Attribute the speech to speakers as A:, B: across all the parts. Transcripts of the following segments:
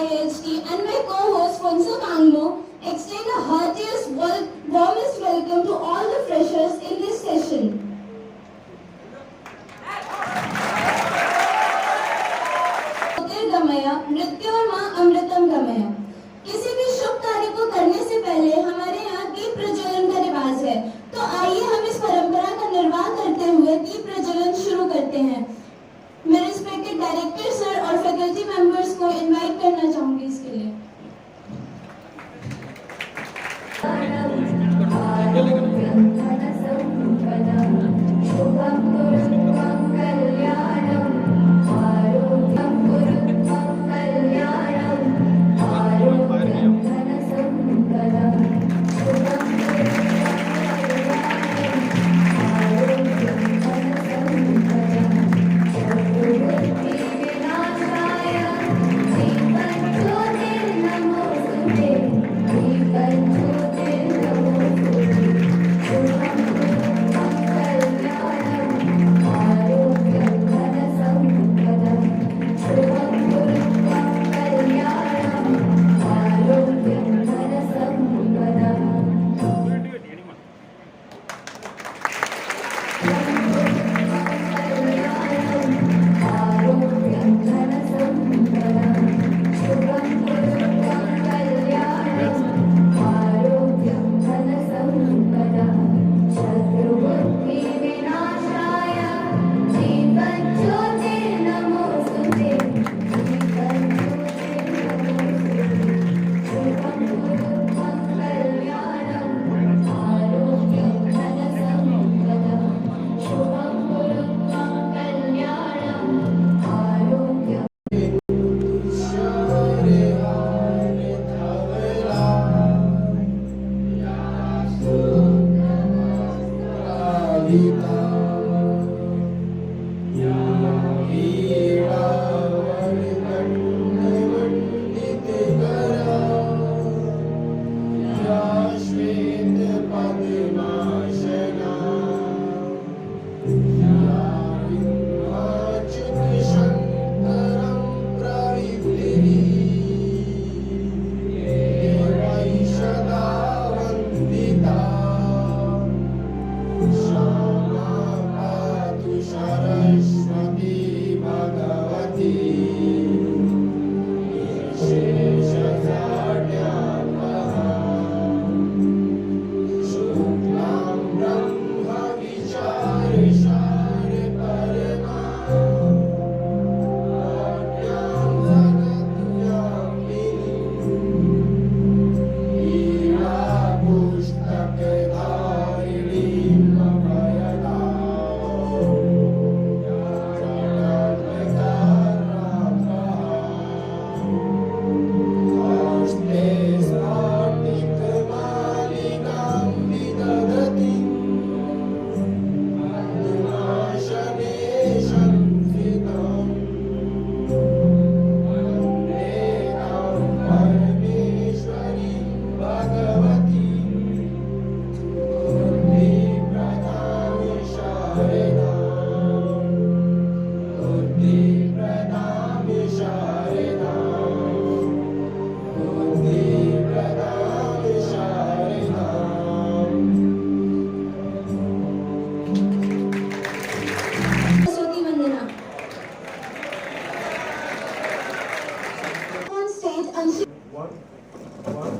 A: IHT and my co-host Fonso Kangmo extend the heartiest, warmest welcome to all the freshers in this session. गमया नृत्य और मां अमृतम गमया। किसी भी शुभ कार्य को करने से पहले हमारे यहाँ दीप प्रज्वलन का रिवाज है, तो आइए हम इस परंपरा का निर्वाह करते हुए दीप प्रज्वलन शुरू करते हैं। मैं रिस्पेक्टेड डायरेक्टर सर और फैकल्टी मेंबर्स को इनवाइट करना चाहूंगी इसके लिए।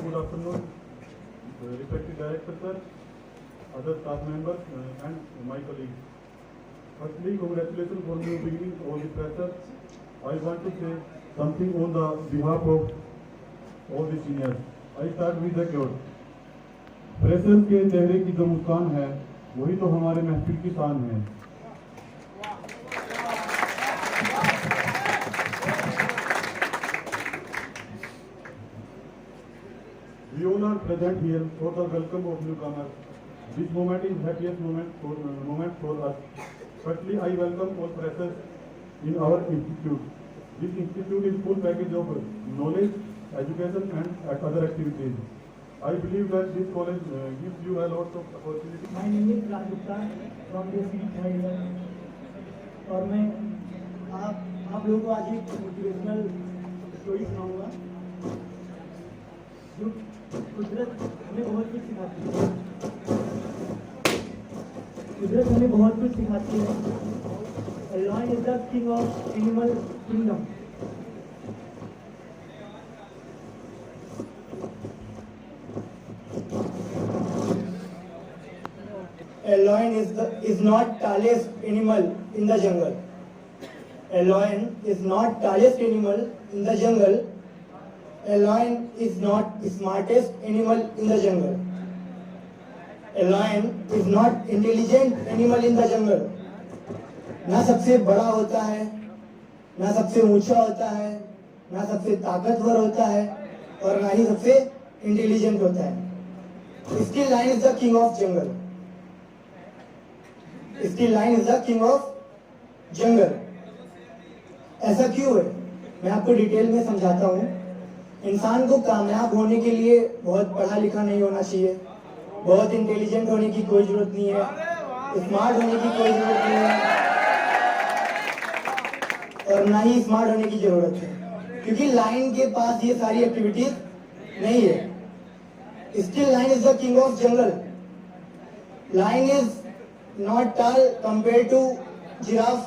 B: Good afternoon, respected director sir, other staff members and my colleagues. Firstly, congratulations for new beginning all the freshers. I want to say something on the behalf of all the seniors. I start with the quote. Freshers के चेहरे की जो मुस्कान है वही तो हमारे महफिल की शान है। We all are present here for the welcome of newcomers. This moment is happiest moment for us. Firstly, I welcome all freshers in our institute. This institute is full package of knowledge, education and other activities. I believe that this college gives you a lot of opportunities.
C: My name is Raj Gupta from the third year. और मैं आप लोगों को आज एक motivational story सुनाऊंगा। हमें बहुत कुछ सिखाती है। कुदरत हमें बहुत कुछ सिखाती है। A lion is the king of animal kingdom.
D: A lion is not tallest animal in the jungle. A lion is not tallest animal in the jungle. A lion is not smartest animal in the jungle. A lion is not intelligent animal in the jungle. ना सबसे बड़ा होता है, ना सबसे ऊंचा होता है, ना सबसे ताकतवर होता है और ना ही सबसे इंटेलिजेंट होता है. Still lion is the king of jungle. Still lion is the king of jungle. ऐसा क्यों है? मैं आपको डिटेल में समझाता हूँ. इंसान को कामयाब होने के लिए बहुत पढ़ा लिखा नहीं होना चाहिए, बहुत इंटेलिजेंट होने की कोई जरूरत नहीं है, स्मार्ट होने की कोई जरूरत नहीं है और ना ही स्मार्ट होने की जरूरत है, क्योंकि लाइन के पास ये सारी एक्टिविटीज नहीं है. Still lion is the king of jungle. Lion is not tall compare to giraffe,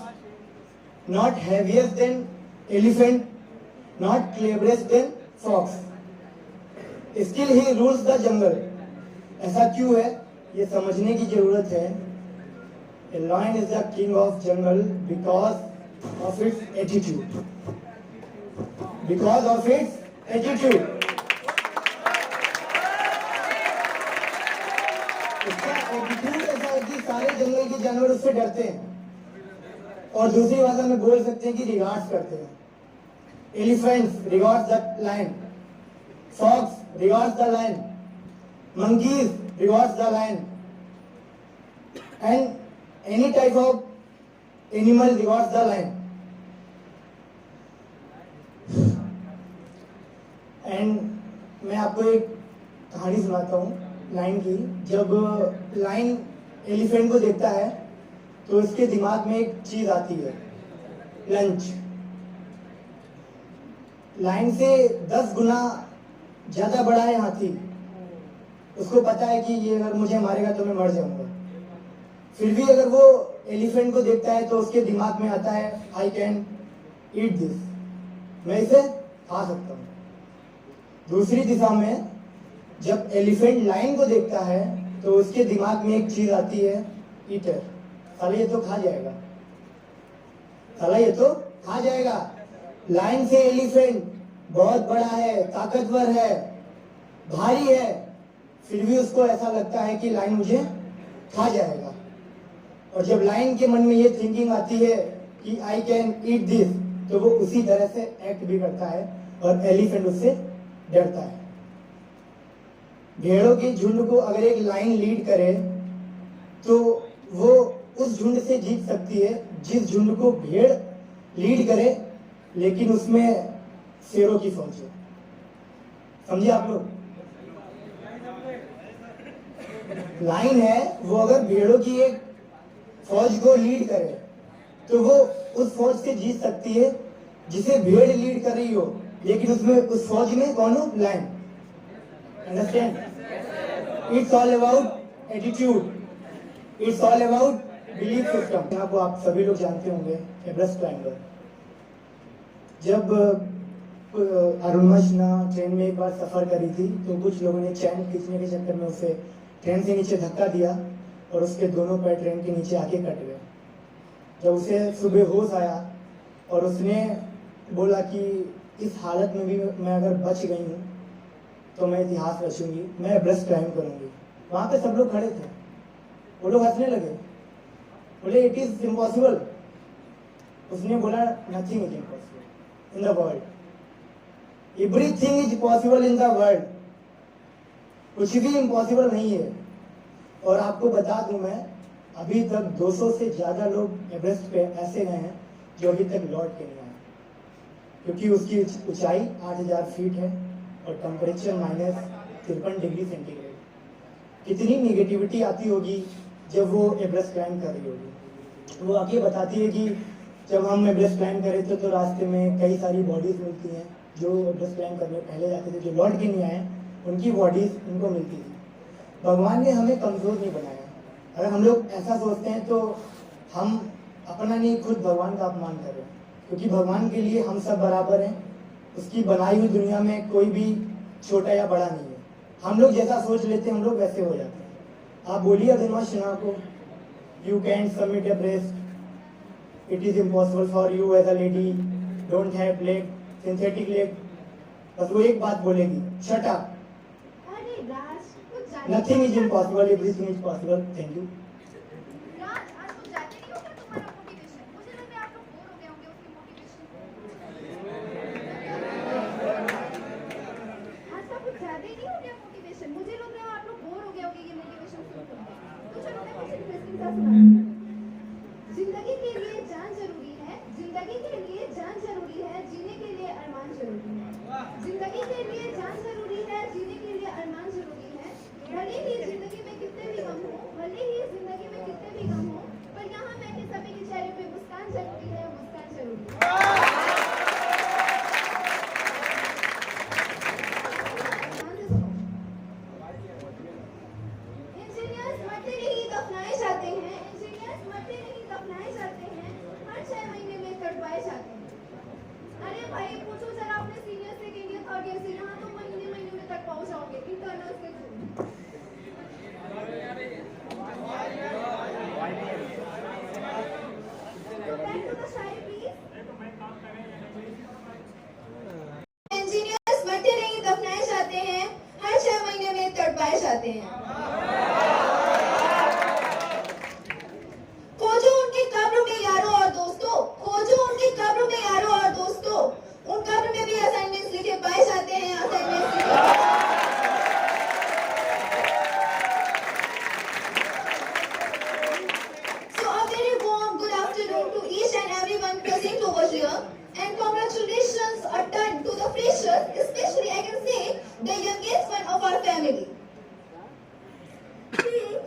D: not heavier than elephant, not cleverest than fox. Still he rules the jungle. ऐसा क्यों है ये समझने की जरूरत है. A lion is the king of jungle because of its attitude. Because of its attitude. इसका attitude ऐसा है कि सारे जंगल के जानवर उससे डरते हैं और दूसरी भाषा में बोल सकते हैं कि रिगार्ड्स करते हैं. Elephants regards the lion. Fox regards the lion. Monkeys regards the lion. And any type of animal regards the lion. And मैं आपको एक कहानी सुनाता हूँ लाइन की. जब लाइन एलिफेंट को देखता है तो उसके दिमाग में एक चीज आती है, लंच. लाइन से 10 गुना ज्यादा बड़ा है हाथी. उसको पता है कि ये अगर मुझे मारेगा तो मैं मर जाऊंगा. फिर भी अगर वो एलिफेंट को देखता है तो उसके दिमाग में आता है आई कैन ईट दिस, मैं इसे खा सकता हूँ. दूसरी दिशा में जब एलिफेंट लाइन को देखता है तो उसके दिमाग में एक चीज आती है, ईटर. साला ये तो खा जाएगा, साला ये तो खा जाएगा. लाइन से एलिफेंट बहुत बड़ा है, ताकतवर है, भारी है, फिर भी उसको ऐसा लगता है कि लाइन मुझे खा जाएगा. और जब लाइन के मन में ये थिंकिंग आती है कि आई कैन ईट दिस, तो वो उसी तरह से एक्ट भी करता है और एलिफेंट उससे डरता है. भेड़ों के झुंड को अगर एक लाइन लीड करे तो वो उस झुंड से जीत सकती है जिस झुंड को भेड़ लीड करे लेकिन उसमें शेरों की फौज है. समझे आप लोग? लाइन है वो अगर भेड़ों की एक फौज को लीड करे तो वो उस फौज से जीत सकती है जिसे भेड़ लीड कर रही हो, लेकिन उसमें उस फौज में कौन हो? Line. Understand? It's all about attitude, it's all about belief system. यहाँ को आप सभी लोग जानते होंगे एवरेस्ट क्लाइंबर. जब अरुणमश ट्रेन में एक बार सफर करी थी तो कुछ लोगों ने चैन खींचने के चक्कर में उसे ट्रेन से नीचे धक्का दिया और उसके दोनों पैर ट्रेन के नीचे आके कट गए. जब उसे सुबह होश आया और उसने बोला कि इस हालत में भी मैं अगर बच गई हूँ तो मैं इतिहास रचूंगी, मैं एवरेस्ट क्लाइम करूंगी. वहां पे सब लोग खड़े थे, वो लोग हंसने लगे, बोले इट इज इम्पॉसिबल. उसने बोला nothing is impossible in the world, everything is possible in the world. कुछ भी इम्पॉसिबल नहीं है. और आपको बता दूं मैं, अभी तक 200 से ज्यादा लोग एवरेस्ट पे ऐसे गए हैं जो अभी तक लौट के नहीं आए, क्योंकि उसकी ऊंचाई 8000 फीट है और टेम्परेचर -53 डिग्री सेंटीग्रेड. कितनी निगेटिविटी आती होगी जब वो एवरेस्ट क्लाइम कर रही होगी. वो आगे बताती है कि जब हम एवरेस्ट क्लाइम कर रहे थे तो रास्ते में कई सारी बॉडीज मिलती हैं जो एवरेस्ट क्लाइम करने पहले जाते थे, जो लौट के नहीं आए उनकी बॉडीज उनको मिलती थी. भगवान ने हमें कमजोर नहीं बनाया। अगर हम लोग ऐसा सोचते हैं तो हम अपना नहीं खुद भगवान का अपमान कर रहे हैं, क्योंकि भगवान के लिए हम सब बराबर हैं। उसकी बनाई हुई दुनिया में कोई भी छोटा या बड़ा नहीं है। हम लोग जैसा सोच लेते हैं हम लोग वैसे हो जाते हैं। आप बोलिए अभिनव सिन्हा को, you can submit a breast, it is impossible for you as a lady, don't have leg, synthetic leg, बस वो एक बात बोलेगी, शट अप,
A: अरे राज, कुछ जाने
D: nothing is impossible, everything is possible. Thank you.
E: Raj, आज कुछ ज्यादा नहीं हो गया तुम्हारा मोटिवेशन? मुझे लग रहा है आप लोग बोर हो गए होंगे उसकी मोटिवेशन से। आज का कुछ ज्यादा ही नहीं हो गया मोटिवेशन? मुझे लग रहा है आप लोग बोर हो गए होंगे ये मोटिवेशन सुनकर। तो चलो मैं कुछ इंटरेस्टिंग सा सुनाती हूँ। जिंदगी के लिए जान जरूरी है, जिंदगी के लिए जान जरूरी है, जीने के लिए अरमान जरूरी है। जिंदगी के लिए जान जरूरी है, जीने के लिए अरमान जरूरी है। भले ही जिंदगी में कितने भी गम हो, भले ही जिंदगी में कितने भी गम हो, पर यहाँ बैठे सभी के चेहरे पे मुस्कान जरूरी है, मुस्कान जरूरी है। ध्यान से सुनो। इंजीनियर्स मरते नहीं दफनाए जाते हैं, इंजीनियर्स मरते नहीं दफनाए जाते हैं, हर 6 महीने में तड़पाए जाते हैं। अरे भाई पूछो जरा अपने senior second year third year से, यहाँ तो महीने महीने में तड़पाओ जाओगे इंटरनल्स के through. Back to the Shayari please. Engineers मरते नहीं दफनाए जाते हैं, हर 6 महीने में तड़पाए जाते हैं। खोजो उनकी कब्र में यारों और दोस्तों, खोजो उनकी कब्र में यारों और दोस्तों, उन कब्र में भी असाइनमेंट्स लिखे पाए जाते हैं, असाइनमेंट्स लिखे। So a very warm good afternoon to each and everyone present over here, and congratulations are done to the freshers, especially I can say the youngest one of our family.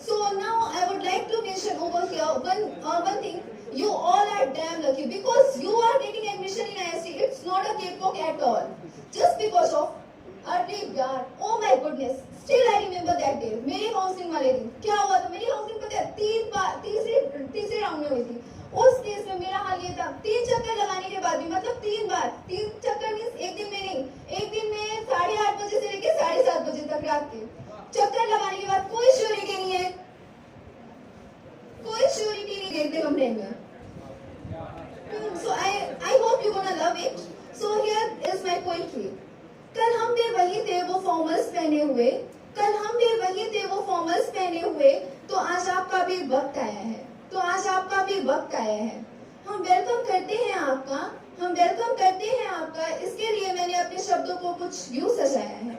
E: So now I would like to mention over here one thing. You all are damn lucky because you are getting admission in ISC. It's not a cakewalk at all. Just because of early यार, oh my goodness. Still I remember that day. मेरी counselling वाले दिन क्या हुआ था? मेरी counselling पता है तीसरे राउंड में हुई थी। उस केस में मेरा हाल ये था, 3 चक्कर लगाने के बाद भी, मतलब 3 बार, 3 चक्कर मीन्स एक दिन में नहीं, एक दिन में 8:30 बजे से लेकर 7:30 बजे तक रात के चक्कर लगाने के बाद कोई श्योरिटी नहीं है, कोई श्योरिटी नहीं देते कंप्लेन में। So I hope you gonna love it. So here is my poetry. कल हम भी वही थे वो फॉर्मल्स पहने हुए, कल हम भी वही थे वो फॉर्मल्स पहने हुए, तो आज आपका भी वक्त आया है, तो आज आपका भी वक्त आया है। हम वेलकम करते हैं आपका, हम वेलकम करते हैं आपका, इसके लिए मैंने अपने शब्दों को कुछ यूं सजाया है।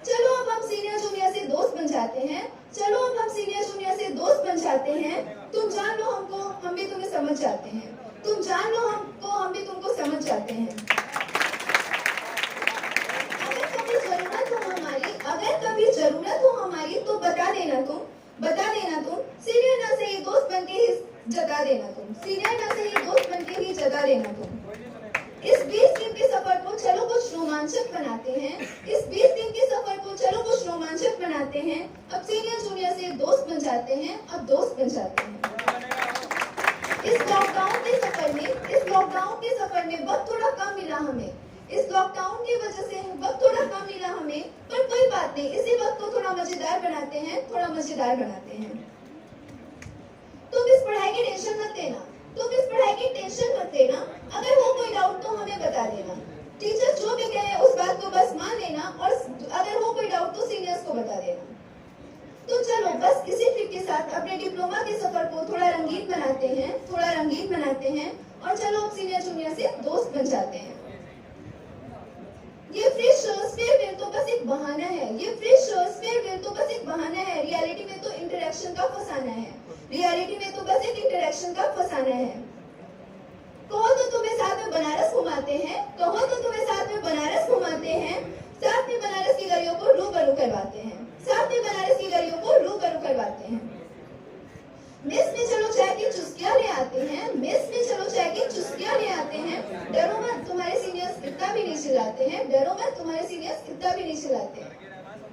E: चलो अब हम सीनियर जूनियर से दोस्त बन जाते हैं, चलो अब हम सीनियर जूनियर से दोस्त बन जाते हैं। तुम जान लो हमको, हम भी तुम्हें समझ जाते हैं, तुम जान लो हमको, हम भी तुमको समझ जाते हैं। अगर कभी जरूरत हो हमारी, अगर कभी जरूरत हो हमारी तो बता देना तुम, बता देना तुम, सीनियर ना सही दोस्त बनके ही जता देना तुम, सीनियर ना सही दोस्त बनके ही जता देना तुम। इस 20 दिन के सफर को चलो कुछ रोमांचक बनाते हैं, इस 20 दिन के सफर को चलो कुछ रोमांचक बनाते हैं। अब सीनियर जूनियर से दोस्त बन जाते हैं, अब दोस्त बन जाते हैं। इस लॉकडाउन के सफर में वक्त थोड़ा कम मिला हमें, इस लॉकडाउन की वजह से वक्त थोड़ा कम मिला हमें, पर कोई बात नहीं, इसी वक्त को थोड़ा मजेदार बनाते हैं, थोड़ा मजेदार बनाते हैं। तुम इस पढ़ाई की टेंशन मत लेना, तुम इस पढ़ाई की टेंशन मत लेना, अगर हो कोई डाउट तो हमें बता देना। टीचर जो भी कहे उस बात को बस मान लेना, और अगर हो कोई डाउट तो सीनियर्स को बता देना। तो चलो बस इसी ट्रिक के साथ अपने डिप्लोमा के सफर को थोड़ा रंगीन बनाते हैं, थोड़ा रंगीन बनाते हैं, और चलो अब सीनियर जूनियर से दोस्त बन जाते हैं। ये फ्रेशर्स फेयरवेल तो बस एक बहाना है, ये फ्रेशर्स फेयरवेल तो बस एक बहाना है, रियलिटी में तो इंटरेक्शन का फसाना है, रियलिटी में तो बस एक इंटरेक्शन का फसाना है। कहो तो तुम्हें साथ में बनारस घुमाते हैं, कहो तो तुम्हें साथ में बनारस घुमाते हैं, साथ में बनारस की गलियों को रूबरू करवाते हैं, साथ में बनारस की गलियों को रूबरू करवाते हैं। मेस में चलो चाय की चुस्कियां ले आते हैं, मेस में चलो चाय की चुस्कियां ले आते हैं। डरो मत तुम्हारे सीनियर्स इतना भी नहीं चिल्लाते हैं, डरो मत तुम्हारे सीनियर्स इतना भी नहीं चिल्लाते हैं।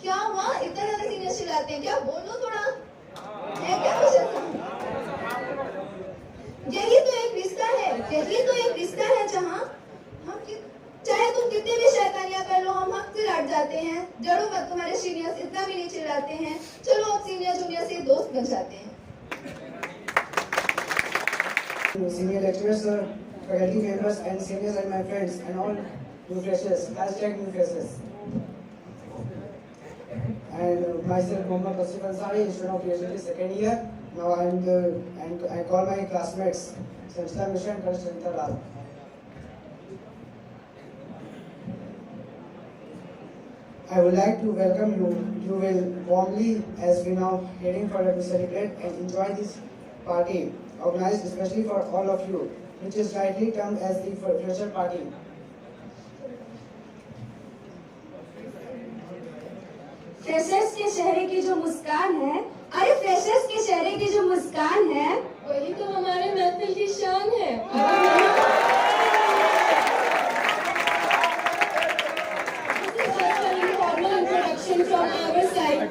E: क्या हुआ, इतना ज्यादा सीनियर चिल्लाते हैं क्या? बोलो थोड़ा, है क्या कुछ ऐसा? यही तो एक रिश्ता है, यही तो एक रिश्ता है जहाँ चाहे तुम कितने भी शैतानियां कर लो, हम हक से लड़ जाते हैं। डरो मत, तुम्हारे सीनियर्स इतना भी नहीं चिल्लाते हैं। चलो अब सीनियर जूनियर से दोस्त बन जाते हैं।
D: Senior lecturers, sir, faculty members and seniors and my friends and all new freshers, #new freshers. And myself, Mohammad Tasrif Ansari, student of PhD second year. Now I call my classmates, Sanchita Mishra and Sanchita Lal. I would like to welcome you. You will warmly, as we now heading further to celebrate and enjoy this party, organized especially for all of you, which is rightly termed as the fresher party.
A: Freshers के चेहरे की जो मुस्कान है, अरे freshers के चेहरे की जो मुस्कान है,
F: वही तो हमारे महफिल की शान है। From our side.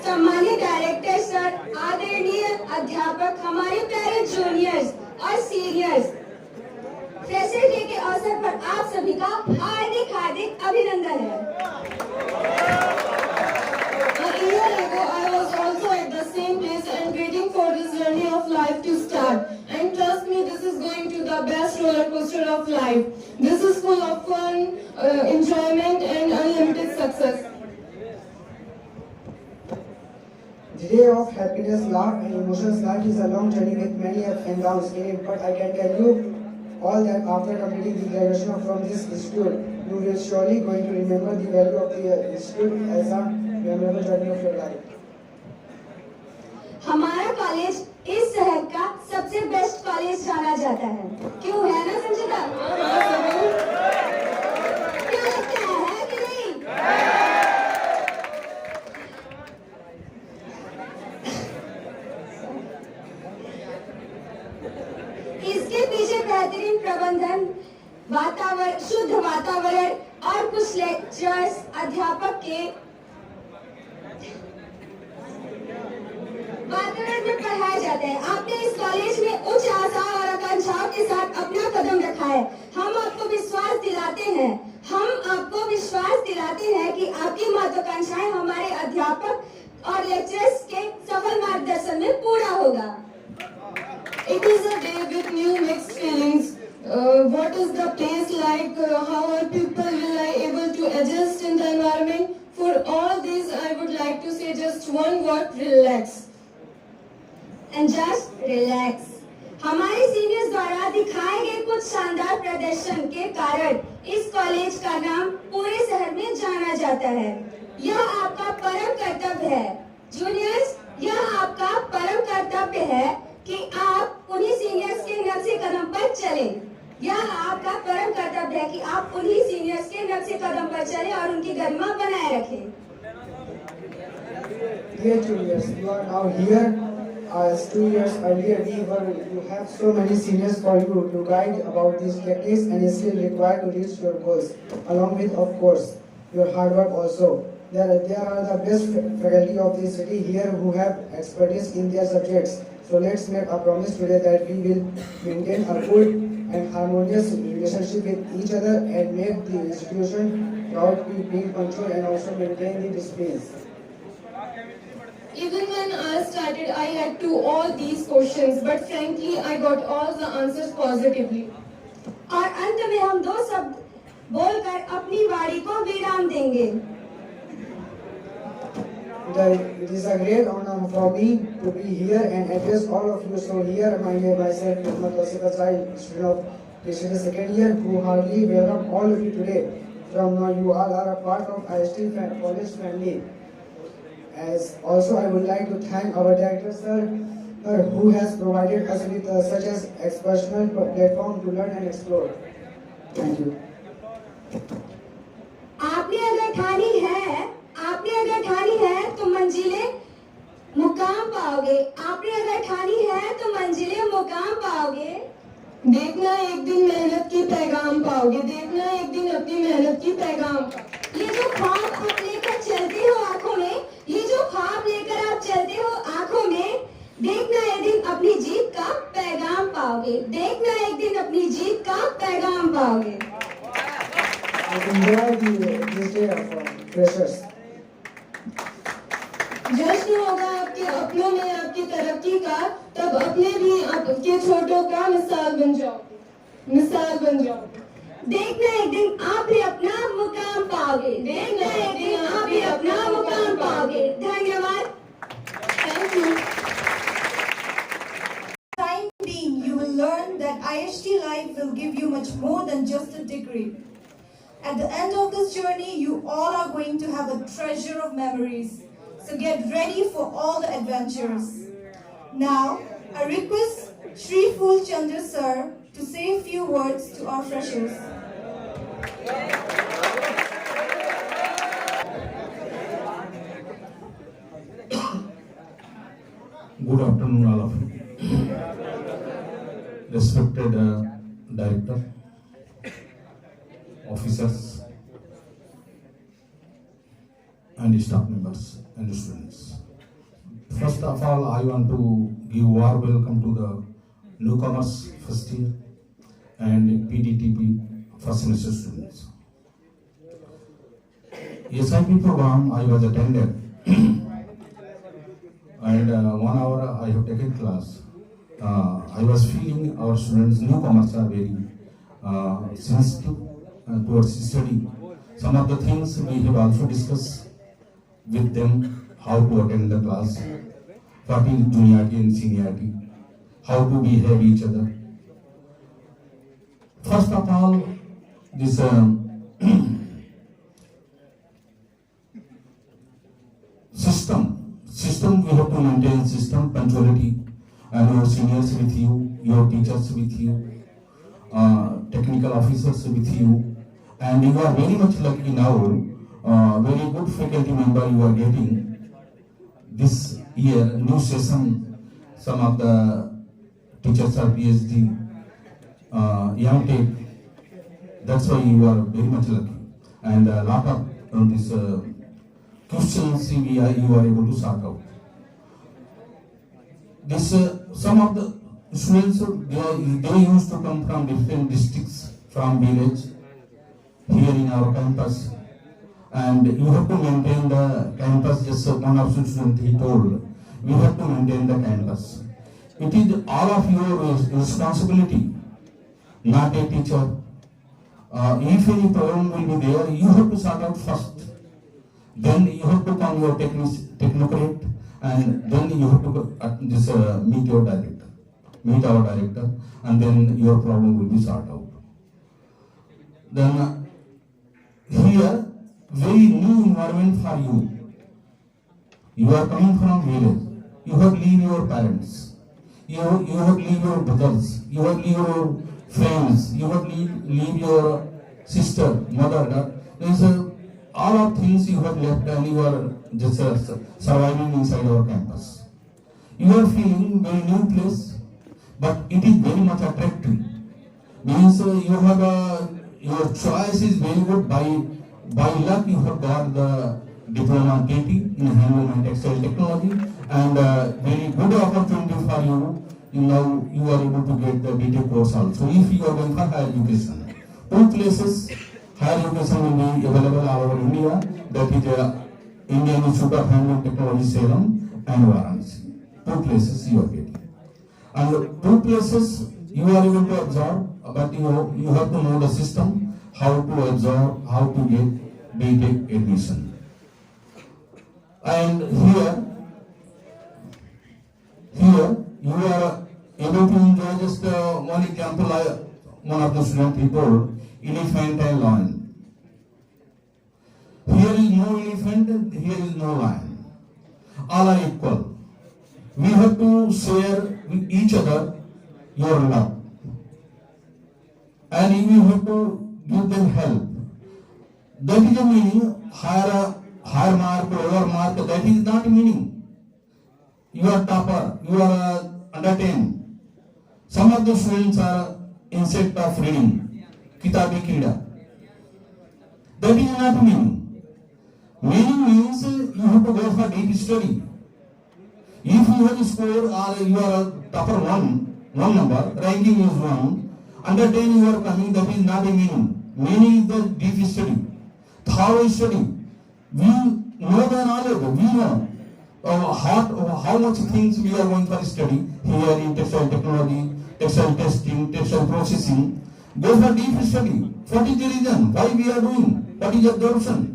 A: सम्मानित डायरेक्टर सर, आदरणीय अध्यापक, हमारे प्यारे जूनियर्स और सीनियर्स, फ्रेशर डे के अवसर पर आप सभी का हार्दिक हार्दिक अभिनंदन है।
F: A year ago, I was also at the same place and waiting for this journey of life to start. And trust me, this is going to the best roller coaster of life. This is full of fun, enjoyment, and unlimited success.
D: The day of happiness, love and emotions. Life is a long journey with many ups and downs in it, but I can tell you all that after completing the graduation from this institute, you will surely going to remember the value of the institute as a memorable journey of your life.
A: हमारा college इस शहर का सबसे best college जाना जाता है, क्यों है ना संचिता? क्या लगता है कि नहीं? इसके पीछे बेहतरीन प्रबंधन, वातावरण, शुद्ध वातावरण और कुछ लेक्चरर्स, अध्यापक के वातावरण में पढ़ाए जाते हैं। आपने इस कॉलेज में उच्च आशाओं और आकांक्षाओं के साथ अपना कदम रखा है। हम आपको विश्वास दिलाते हैं कि आपकी महत्वाकांक्षाएं हमारे अध्यापक और लेक्चरर्स के सफल मार्गदर्शन में पूरा होगा।
F: It is a day with new mixed feelings. What is the place like? How are people will I able to adjust in the environment? For all these, I would like to say just one word: relax.
A: And just relax. हमारे seniors द्वारा दिखाए गए कुछ शानदार प्रदर्शन के कारण इस कॉलेज का नाम पूरे शहर में जाना जाता है। यह आपका परम कर्तव्य है जूनियर्स, यह आपका परम कर्तव्य है कि आप उन्हीं सीनियर्स के नक्शे कदम पर चलें। यह आपका परम कर्तव्य है कि आप उन्हीं सीनियर्स के नक्शे कदम पर चलें और उनकी गरिमा बनाए रखें।
D: Dear juniors, you are now here. As 2 years earlier, you have so many seniors for you to guide about these tactics and is still required to reach your goals, along with, of course, your hard work also. There are the best faculty of the city here who have expertise in their subjects. So let's make a promise today that we will maintain a good and harmonious relationship with each other and make the institution proud to being punctual and also maintain the disciplines.
F: Even when I started, I had to all these questions, but frankly, I got all the answers positively.
A: और अंत में हम दो शब्द बोलकर अपनी वाणी को विराम देंगे।
D: It is a great honor for me to be here and address all of you. So here, myself, Mohammad Tasrif Ansari, student of PhD second year, who heartily welcome all of you today. From now, you all are a part of IST college family. As also, I would like to thank our director, sir, who has provided us with such as exceptional platform to learn and explore. Thank you.
A: आपने अगर ठानी है तो मंजिले मुकाम पाओगे। आपने अगर ठानी है तो मंजिले मुकाम पाओगे।
F: देखना एक दिन मेहनत की पैगाम पाओगे, देखना एक दिन अपनी मेहनत की पैगाम।
A: ये जो ख्वाब आप लेकर
D: enjoy this day of freshers.
F: जश्न होगा आपके अपनों में आपकी तरक्की का, तब अपने भी आपके छोटों का मिसाल बन जाओगे।
A: देखना एक दिन आप भी अपना मुकाम पाओगे। देखना एक दिन आप भी अपना मुकाम पाओगे। धन्यवाद।
F: Thank you.
G: Time being, you will learn that IHT life will give you much more than just a degree. At the end of this journey, you all are going to have a treasure of memories. So get ready for all the adventures. Now, I request Shri Phul Chandra sir to say a few words to our freshers.
H: Good afternoon, all of you. Respected director, officers, and staff members and students. First of all, I want to give warm welcome to the newcomers first year and PDTP first semester students. SIP program I was attended and 1 hour I have taken class. I was feeling our students, newcomers are very sensitive towards study. Some of the things we have also discussed with them, how to attend the class, what is juniority and seniority, how to behave each other. First of all, this system we have to maintain system, punctuality, and your seniors with you, your teachers with you, technical officers with you, and you are very much lucky now. Very good faculty member you are getting this year, new session. Some of the teachers are PhD, young tech. That's why you are very much lucky, and a lot of this questions you are able to sort out. This some of the students they used to come from different districts, from village here in our campus, and you have to maintain the campus. Just one of the students he told, we have to maintain the campus. It is all of your responsibility, not a teacher. If any problem will be there, you have to sort out first. Then you have to come your technocrat, and then you have to meet our director, and then your problem will be sorted out. Then here, very new environment for you. You are coming from village. You have leave your parents. You have leave your brothers. You have leave your friends. You have leave your sister, mother. There is all of things you have left, and you are just surviving inside our campus. You are feeling very new place, but it is very much attractive. Means you have your choice is very good. By luck you have got the diploma KT in handloom and textile technology, and very good opportunity for you. Now you are able to get the BTech course also. If you are going for higher education, 2 places higher education will be available all over India. That is Indian Institute of Handloom Technology, Salem and Varanasi. 2 places you are getting, and 2 places you are able to absorb, but you have to know the system, how to absorb, how to get BTech admission. And here you are able to enjoy just one example. One of the students he told, elephant and lion. Here is no elephant, here is no lion. All are equal. We have to share with each other your love, and you have to give them help. That is the meaning. Higher mark, lower mark, that is not meaning. You are topper, you are under 10. Some of the students are insect of reading, kitabi kida. That is not meaning. Meaning means you have to go for deep study. If you have scored or you are topper one number, ranking is 1, under 10 you are coming, that is not a meaning. Meaning is the deep study. how we study. We know the knowledge. We know how much things we are going for study here in textile technology, textile testing, textile processing. Go for deep study. What is the reason? Why we are doing? What is absorption?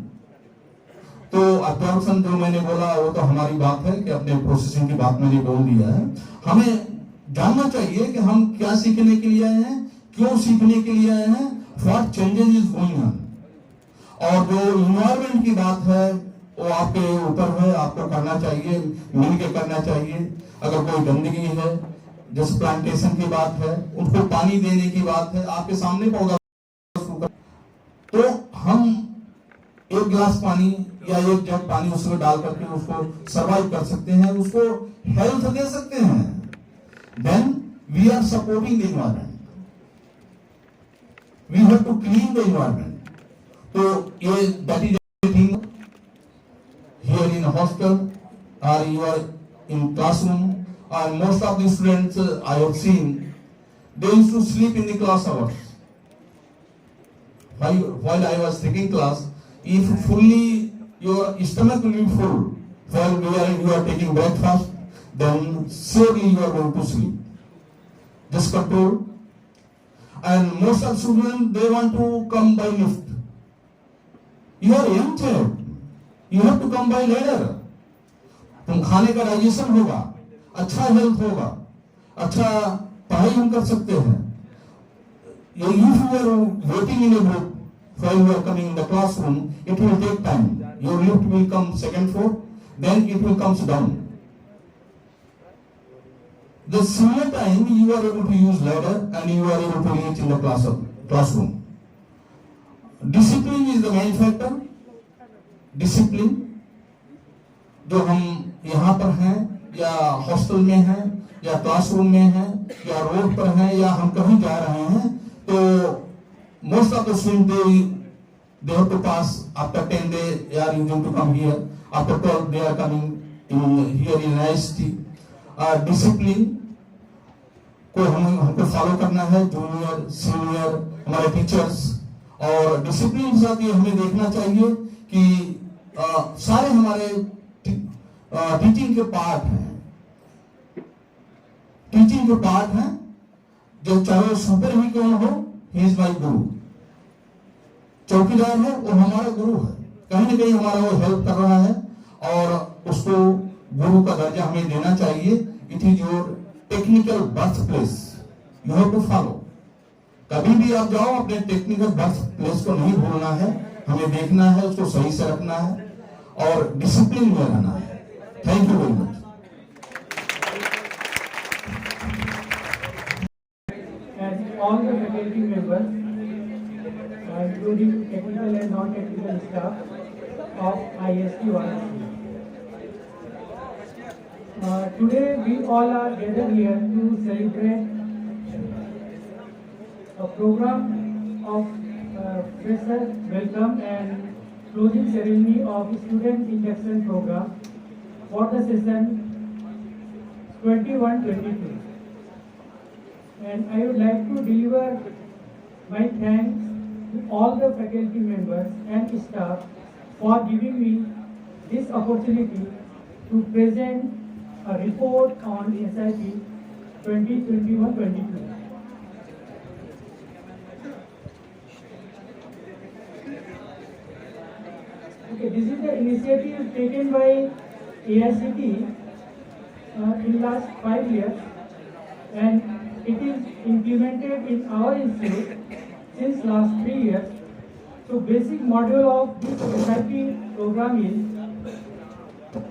H: तो absorption जो मैंने बोला वो तो हमारी बात है कि अपने प्रोसेसिंग की बात मैंने बोल दिया है. हमें जानना चाहिए कि हम क्या सीखने के लिए आए हैं, क्यों सीखने के लिए आए हैं, what changes is going on. और जो इन्वायरमेंट की बात है वो आपके ऊपर है, आपको करना चाहिए, मिलके करना चाहिए. अगर कोई गंदगी है, जैसे प्लांटेशन की बात है, उनको पानी देने की बात है, आपके सामने पौधा, तो हम एक गिलास पानी या एक जग पानी उसमें डाल करके उसको सर्वाइव कर सकते हैं, उसको हेल्थ दे सकते हैं. Then we are supporting the environment. We have to clean the environment. तो ये that is the thing here in hostel और you are in classroom. And most of the students I have seen, they used to sleep in the class hours. While I was taking class, if fully your stomach will be full while you are taking breakfast, then surely you are going to sleep. Just control. And most of students, they want to come by lift. You are young child. You have to come by ladder. तुम खाने का digestion होगा, अच्छा health होगा, अच्छा पढ़ाई हम कर सकते हैं. If you are waiting in a group while you are coming in the classroom, it will take time. Your lift will come second floor, then it will come down. The similar time you are able to use ladder and you are able to reach in the classroom. Discipline is the main factor. Discipline जो हम यहाँ पर हैं या hostel में हैं या classroom में हैं या रोड पर हैं या हम कहीं जा रहे हैं, तो most of the student they have to pass after 10 days they are using to come here, after 12 they are coming in here in IST. Discipline को हमको फॉलो करना है, जूनियर सीनियर हमारे टीचर्स. और डिसिप्लिन के साथ ये हमें देखना चाहिए कि सारे हमारे टीचिंग के पार्ट हैं. टीचिंग के पार्ट हैं, जो चाहे सुपर ही क्यों हो, ही इज माई गुरु. चौकीदार है वो हमारा गुरु है, कहीं ना कहीं हमारा वो हेल्प कर रहा है और उसको गुरु का दर्जा हमें देना चाहिए. It is your technical birth place, you have to follow. कभी भी आप जाओ अपने टेक्निकल बर्थ प्लेस को नहीं भूलना है, हमें देखना है, उसको सही से रखना है और डिसिप्लिन में रहना है. Thank you very much.
C: And all the faculty members, including technical and non-technical staff of IST Varanasi. Today we all are gathered here to celebrate a program of fresher welcome and closing ceremony of student induction program for the session 21-22. And I would like to deliver my thanks to all the faculty members and staff for giving me this opportunity to present a report on SIP 2021-22. Okay, this is the initiative taken by AICT in last 5 years, and it is implemented in our institute since last 3 years. So basic module of this SIP program is,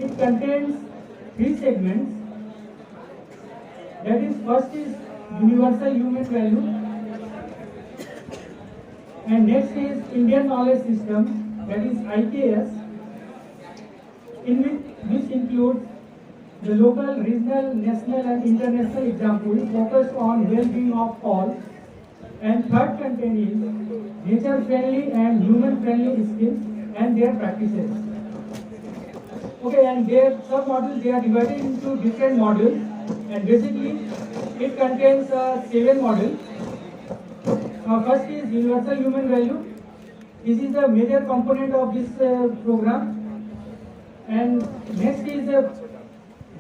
C: it contains 3 segments. That is, first is universal human value, and next is Indian knowledge system, that is IKS, in which includes the local, regional, national and international examples focused on well-being of all. And third content is nature-friendly and human-friendly skills and their practices. Okay, and their sub-modules, they are divided into different modules, and basically it contains 7 modules. First is universal human value, This is the major component of this program. And next is a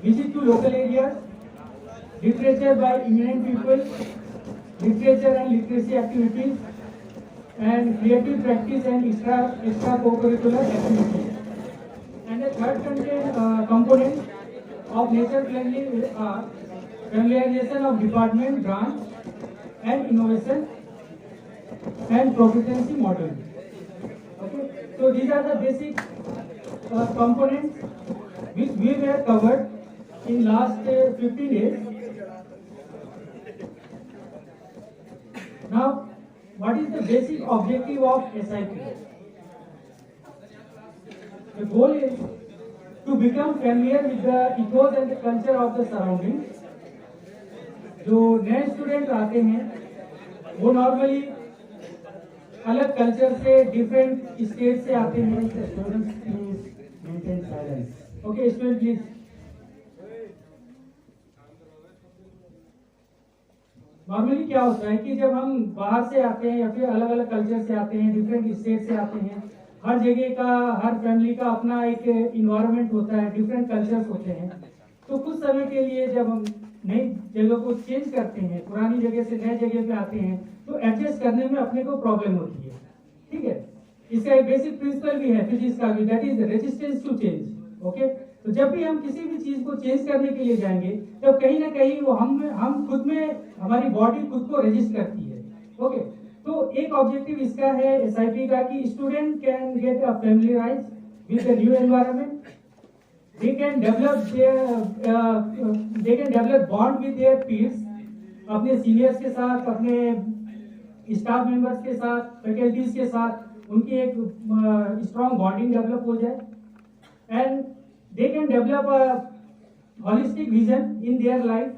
C: visit to local areas, literature by eminent people, literature and literacy activities, and creative practice and extra co-curricular activities. And the third component of nature friendly familiarization of department, branch, and innovation and proficiency model. Okay, so these are the basic components which we have covered in last 15 days. Now, what is the basic objective of SIP? The goal is to become familiar with the ethos and the culture of the surroundings. जो नए student आते हैं वो normally अलग culture से, different state से आते हैं. Students please maintain silence. Okay student please. Normally क्या होता है कि जब हम बाहर से आते हैं या फिर अलग अलग कल्चर से आते हैं, डिफरेंट स्टेट से आते हैं, हर जगह का, हर फैमिली का अपना एक इन्वायरमेंट होता है, डिफरेंट कल्चर्स होते हैं. तो कुछ समय के लिए जब हम नई जगह को चेंज करते हैं, पुरानी जगह से नए जगह पे आते हैं, तो एडजस्ट करने में अपने को प्रॉब्लम होती है. ठीक है, इसका एक बेसिक प्रिंसिपल भी है फिजिक्स का भी, that is resistance to change. Okay, तो जब भी हम किसी भी चीज को चेंज करने के लिए जाएंगे तब कहीं ना कहीं वो हम खुद में, हमारी बॉडी खुद को रेजिस्ट करती है. ओके, तो एक ऑब्जेक्टिव इसका है एसआईपी का कि student can get a familiarise with the new environment. They can develop bond with their peers, अपने सीनियर्स के साथ, अपने स्टाफ मेंबर्स के साथ, फैकल्टीज के साथ उनकी एक स्ट्रॉन्ग बॉन्डिंग डेवलप हो जाए. And they can develop a holistic vision in their life.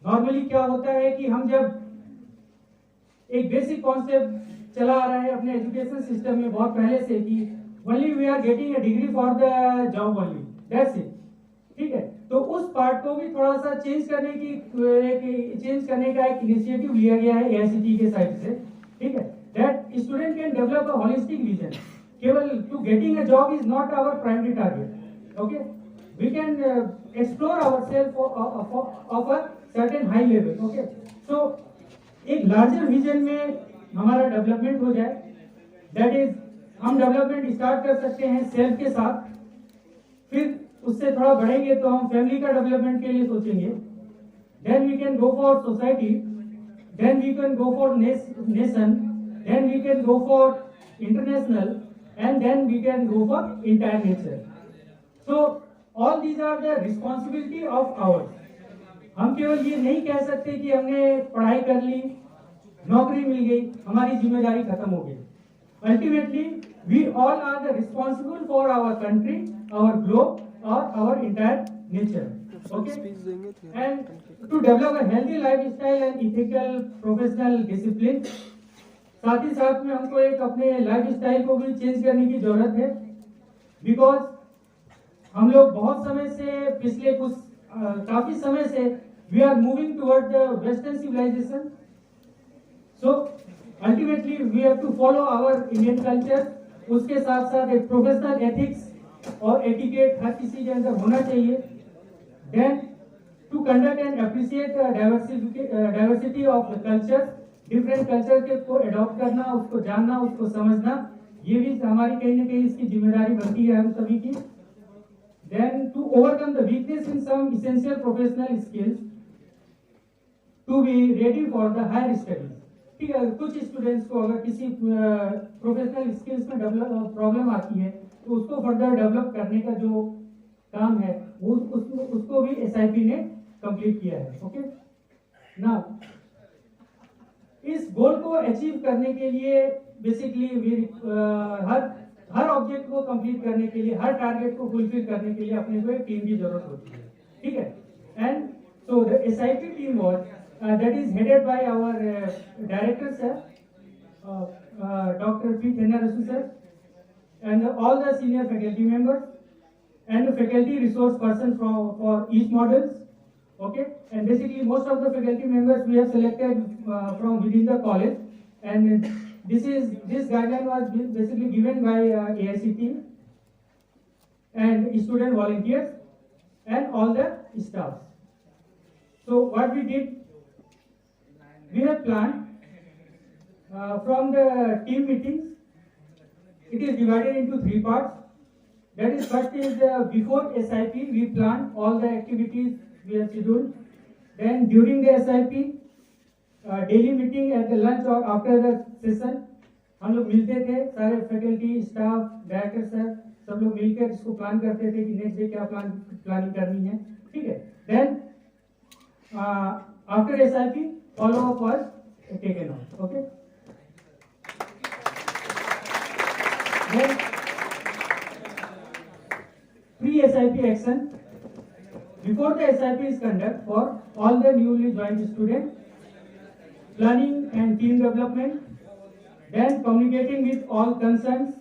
C: Normally क्या होता है कि हम जब एक बेसिक कॉन्सेप्ट चला आ रहा है अपने एजुकेशन सिस्टम में बहुत पहले से कि only we are getting a degree for the job only, that's it. ठीक है, तो उस पार्ट को भी थोड़ा सा चेंज करने का एक इनिशिएटिव लिया गया है एआईसीटी के साइड से. ठीक है, that student can develop a holistic vision. केवल to getting a job is not our primary target. Okay, we can explore ourself of a certain high level. Okay, so एक larger vision में हमारा development हो जाए. That is, हम development start कर सकते हैं सेल्फ के साथ, फिर उससे थोड़ा बढ़ेंगे तो हम फैमिली का डेवलपमेंट के लिए सोचेंगे. Then we can go for society, then we can go for nation, then we can go for international, and then we can go for entire nature. So all these are the responsibility of ours. हम केवल ये नहीं कह सकते कि हमने पढ़ाई कर ली, नौकरी मिल गई, हमारी जिम्मेदारी खत्म हो गई. Ultimately we all are the responsible for our country, our globe, or our entire nature. Okay, and to develop a healthy lifestyle and ethical professional discipline. साथ ही साथ में हमको एक अपने लाइफस्टाइल को भी चेंज करने की जरूरत है, बिकॉज हम लोग बहुत समय से, पिछले काफी समय से we are moving toward the western civilization. So ultimately we have to follow our Indian culture. उसके साथ साथ एक प्रोफेशनल एथिक्स और एटिकेट हर किसी के अंदर होना चाहिए. Then to conduct and appreciate diversity of culture, different culture के को अडॉप्ट करना, उसको जानना, उसको समझना, ये भी हमारी कहीं ना कहीं इसकी जिम्मेदारी बनती है हम सभी की. Then to overcome the weakness in some essential professional skills to be ready for the higher studies. ठीक है, कुछ स्टूडेंट्स को अगर किसी प्रोफेशनल स्किल्स में प्रॉब्लम आती है तो उसको फर्दर डेवलप करने का जो काम है वो उसको भी एसआईपी ने कंप्लीट किया है. ओके, नाउ इस गोल को अचीव करने के लिए बेसिकली हर ऑब्जेक्ट को कंप्लीट करने के लिए, हर टारगेट को फुलफिल करने के लिए अपने को एक टीम की जरूरत होती है. ठीक है, and so the SIP team was that is headed by our director sir, doctor P Thennarasu sir, and all the senior faculty members and the faculty resource person for each modules. Okay, and basically most of the faculty members we have selected from within the college, and this guideline was basically given by AICT and student volunteers and all the staffs. So what we did, we have planned from the team meetings. It is divided into 3 parts. That is, first is before SIP, we plan all the activities we have scheduled. Then during the SIP, daily meeting at the lunch or after the session, हम लोग मिलते थे, सारे faculty, staff, director sir, सब लोग मिलकर इसको plan करते थे कि नेक्स्ट डे क्या प्लानिंग करनी है, ठीक है. Then after SIP, follow up was taken out. Okay. Then pre-SIP action. Before the SIP is conducted for all the newly joined students, planning and team development, then communicating with all concerns,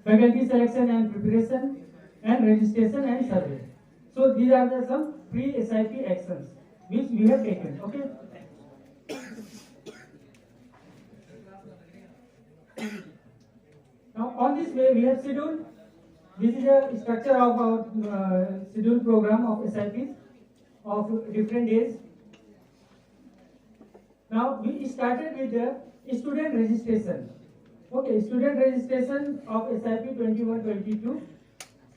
C: faculty selection and preparation, and registration and survey. So these are the some pre-SIP actions which we have taken. Okay. Now on this way we have scheduled. This is a structure of our scheduled program of SIPs of different days. Now we started with the student registration. Okay, student registration of SIP 21-22.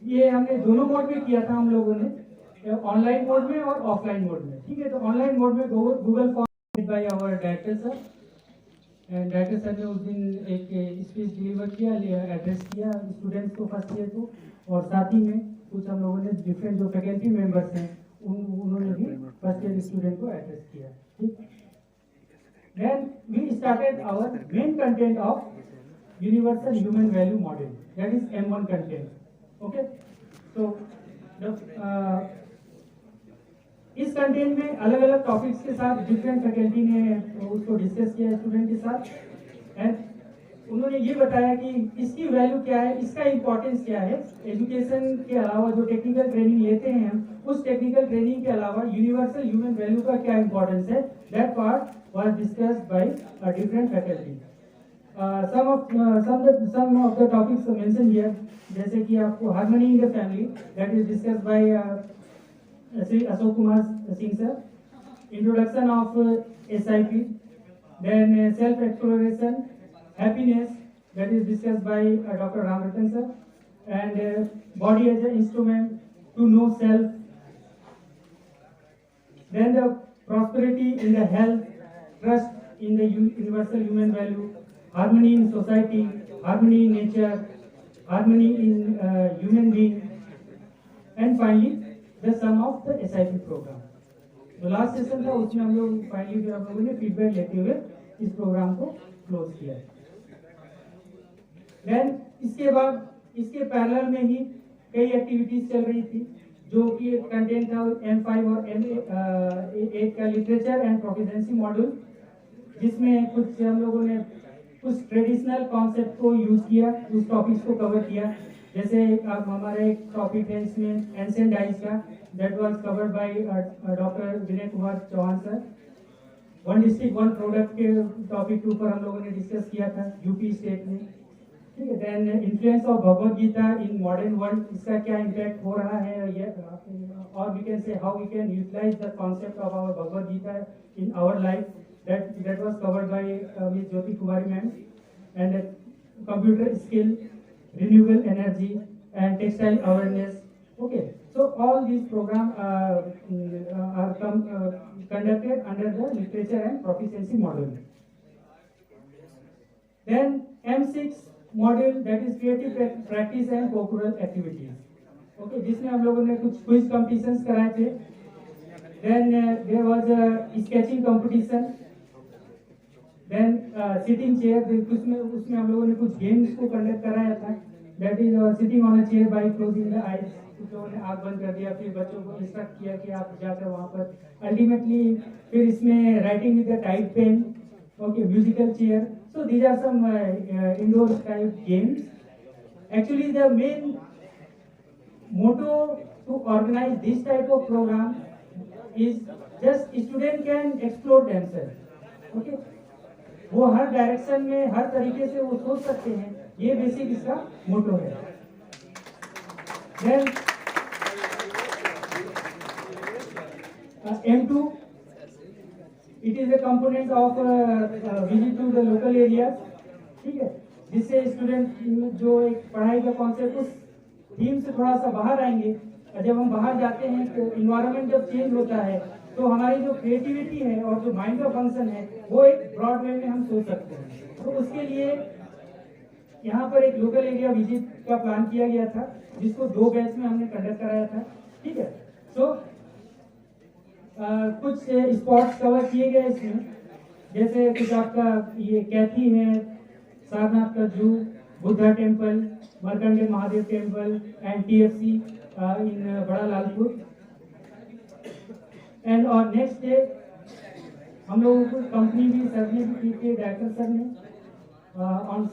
C: ये हमने दोनों mode में किया था हम लोगों ने, online mode में और ऑफलाइन मोड में, ठीक है. तो ऑनलाइन मोड में Google form by our director sir, and director sir ने उस दिन एक स्पीच डिलीवर किया, एड्रेस किया स्टूडेंट्स को फर्स्ट ईयर को, और साथ ही में कुछ हम लोगों ने डिफरेंट जो फैकल्टी मेंबर्स हैं उन्होंने भी फर्स्ट ईयर स्टूडेंट को एड्रेस किया, ठीक. Then we started our main content of Universal Human Value Model, that is M1 content. Okay, so इस कंटेंट में अलग अलग टॉपिक्स के साथ डिफरेंट फैकल्टी ने उसको डिस्कस किया स्टूडेंट के साथ, एंड उन्होंने ये बताया कि इसकी वैल्यू क्या है, इसका इम्पोर्टेंस क्या है. एजुकेशन के अलावा जो टेक्निकल ट्रेनिंग लेते हैं हम, उस टेक्निकल ट्रेनिंग के अलावा यूनिवर्सल ह्यूमन वैल्यू का क्या इम्पोर्टेंस है, that part was discussed by a different faculty. Some of the topics mentioned here, जैसे कि आपको harmony in the family, that is discussed by Sri Ashok Kumar Singh sir. Introduction of SIP, then self exploration, happiness, that is discussed by Dr. Ramaratan sir, and body as an instrument to know self. Then the prosperity in the health, trust in the universal human value, harmony in society, harmony in nature, harmony in human being, and finally the sum of the SIP program. जो last session था उसमें हम लोग finally फिर हम लोगों ने feedback लेते हुए इस प्रोग्राम को क्लोज किया. देन इसके बाद इसके पैरेलल में ही कई एक्टिविटीज चल रही थी, जो कि कंटेंट था M5 और M8 का लिटरेचर एंड प्रोफिशिएंसी मॉड्यूल, जिसमें कुछ हम लोगों ने कुछ ट्रेडिशनल कॉन्सेप्ट को यूज किया, उस टॉपिक्स को कवर किया. जैसे अब हमारा एक टॉपिक है इसमें एंशिएंट डाइज का, that was covered by doctor Vinay Kumar Chauhan sir. One district one product के टॉपिक के ऊपर हम लोगों ने डिस्कस किया था यूपी स्टेट में, ठीक है. Then influence of Bhagavad Gita in modern world, इसका क्या इम्पैक्ट हो रहा है, ये और we can say how we can utilize the concept of our Bhagavad Gita in our life, that was covered by Ms. Jyoti Kumari ma'am. And computer skill, renewable energy, and textile awareness. Okay, so all these programs are conducted under the literature and proficiency module. Then M6 module, that is creative practice and co-curricular activities. Okay, जिसमें हम लोगों ने कुछ quiz competitions कराए थे. Then there was a sketching competition. Then sitting chair, उसमें हम लोगों ने कुछ गेम्स को कंडक्ट कराया था. That is sitting on a chair by closing the eyes. कुछ लोगों ने आँख बंद कर दिया, फिर बच्चों को इंस्ट्रक्ट किया कि आप जाकर वहाँ पर. अल्टीमेटली फिर इसमें writing with the type pen, okay, musical chair. So these are some indoor type games. Actually the main motto to organize this type of program is just student can explore themselves. Okay. वो हर direction में हर तरीके से वो सोच सकते हैं, ये basic इसका मोटो है। Then M2, it is a component of visit to the local areas, ठीक है, जिससे स्टूडेंट जो एक पढ़ाई का कॉन्सेप्ट उस थीम से थोड़ा सा बाहर आएंगे। जब हम बाहर जाते हैं तो इन्वायरमेंट जब चेंज होता है तो हमारी जो क्रिएटिविटी है और जो माइंड का फंक्शन है वो एक ब्रॉड वे में हम सोच सकते हैं। तो उसके लिए यहाँ पर एक लोकल एरिया विजिट का प्लान किया गया था, जिसको 2 बैच में हमने कंडक्ट कराया था, ठीक है। सो कुछ स्पॉट्स कवर किए गए इसमें, जैसे कुछ आपका ये कैथी है, सारनाथ का zoo, Buddha temple, Markande Mahadev temple and TFC in Bada Lalpur. And और नेक्स्ट डे हम लोगों को कंपनी भी सर ने भी की, डायरेक्टर सर ने ऑन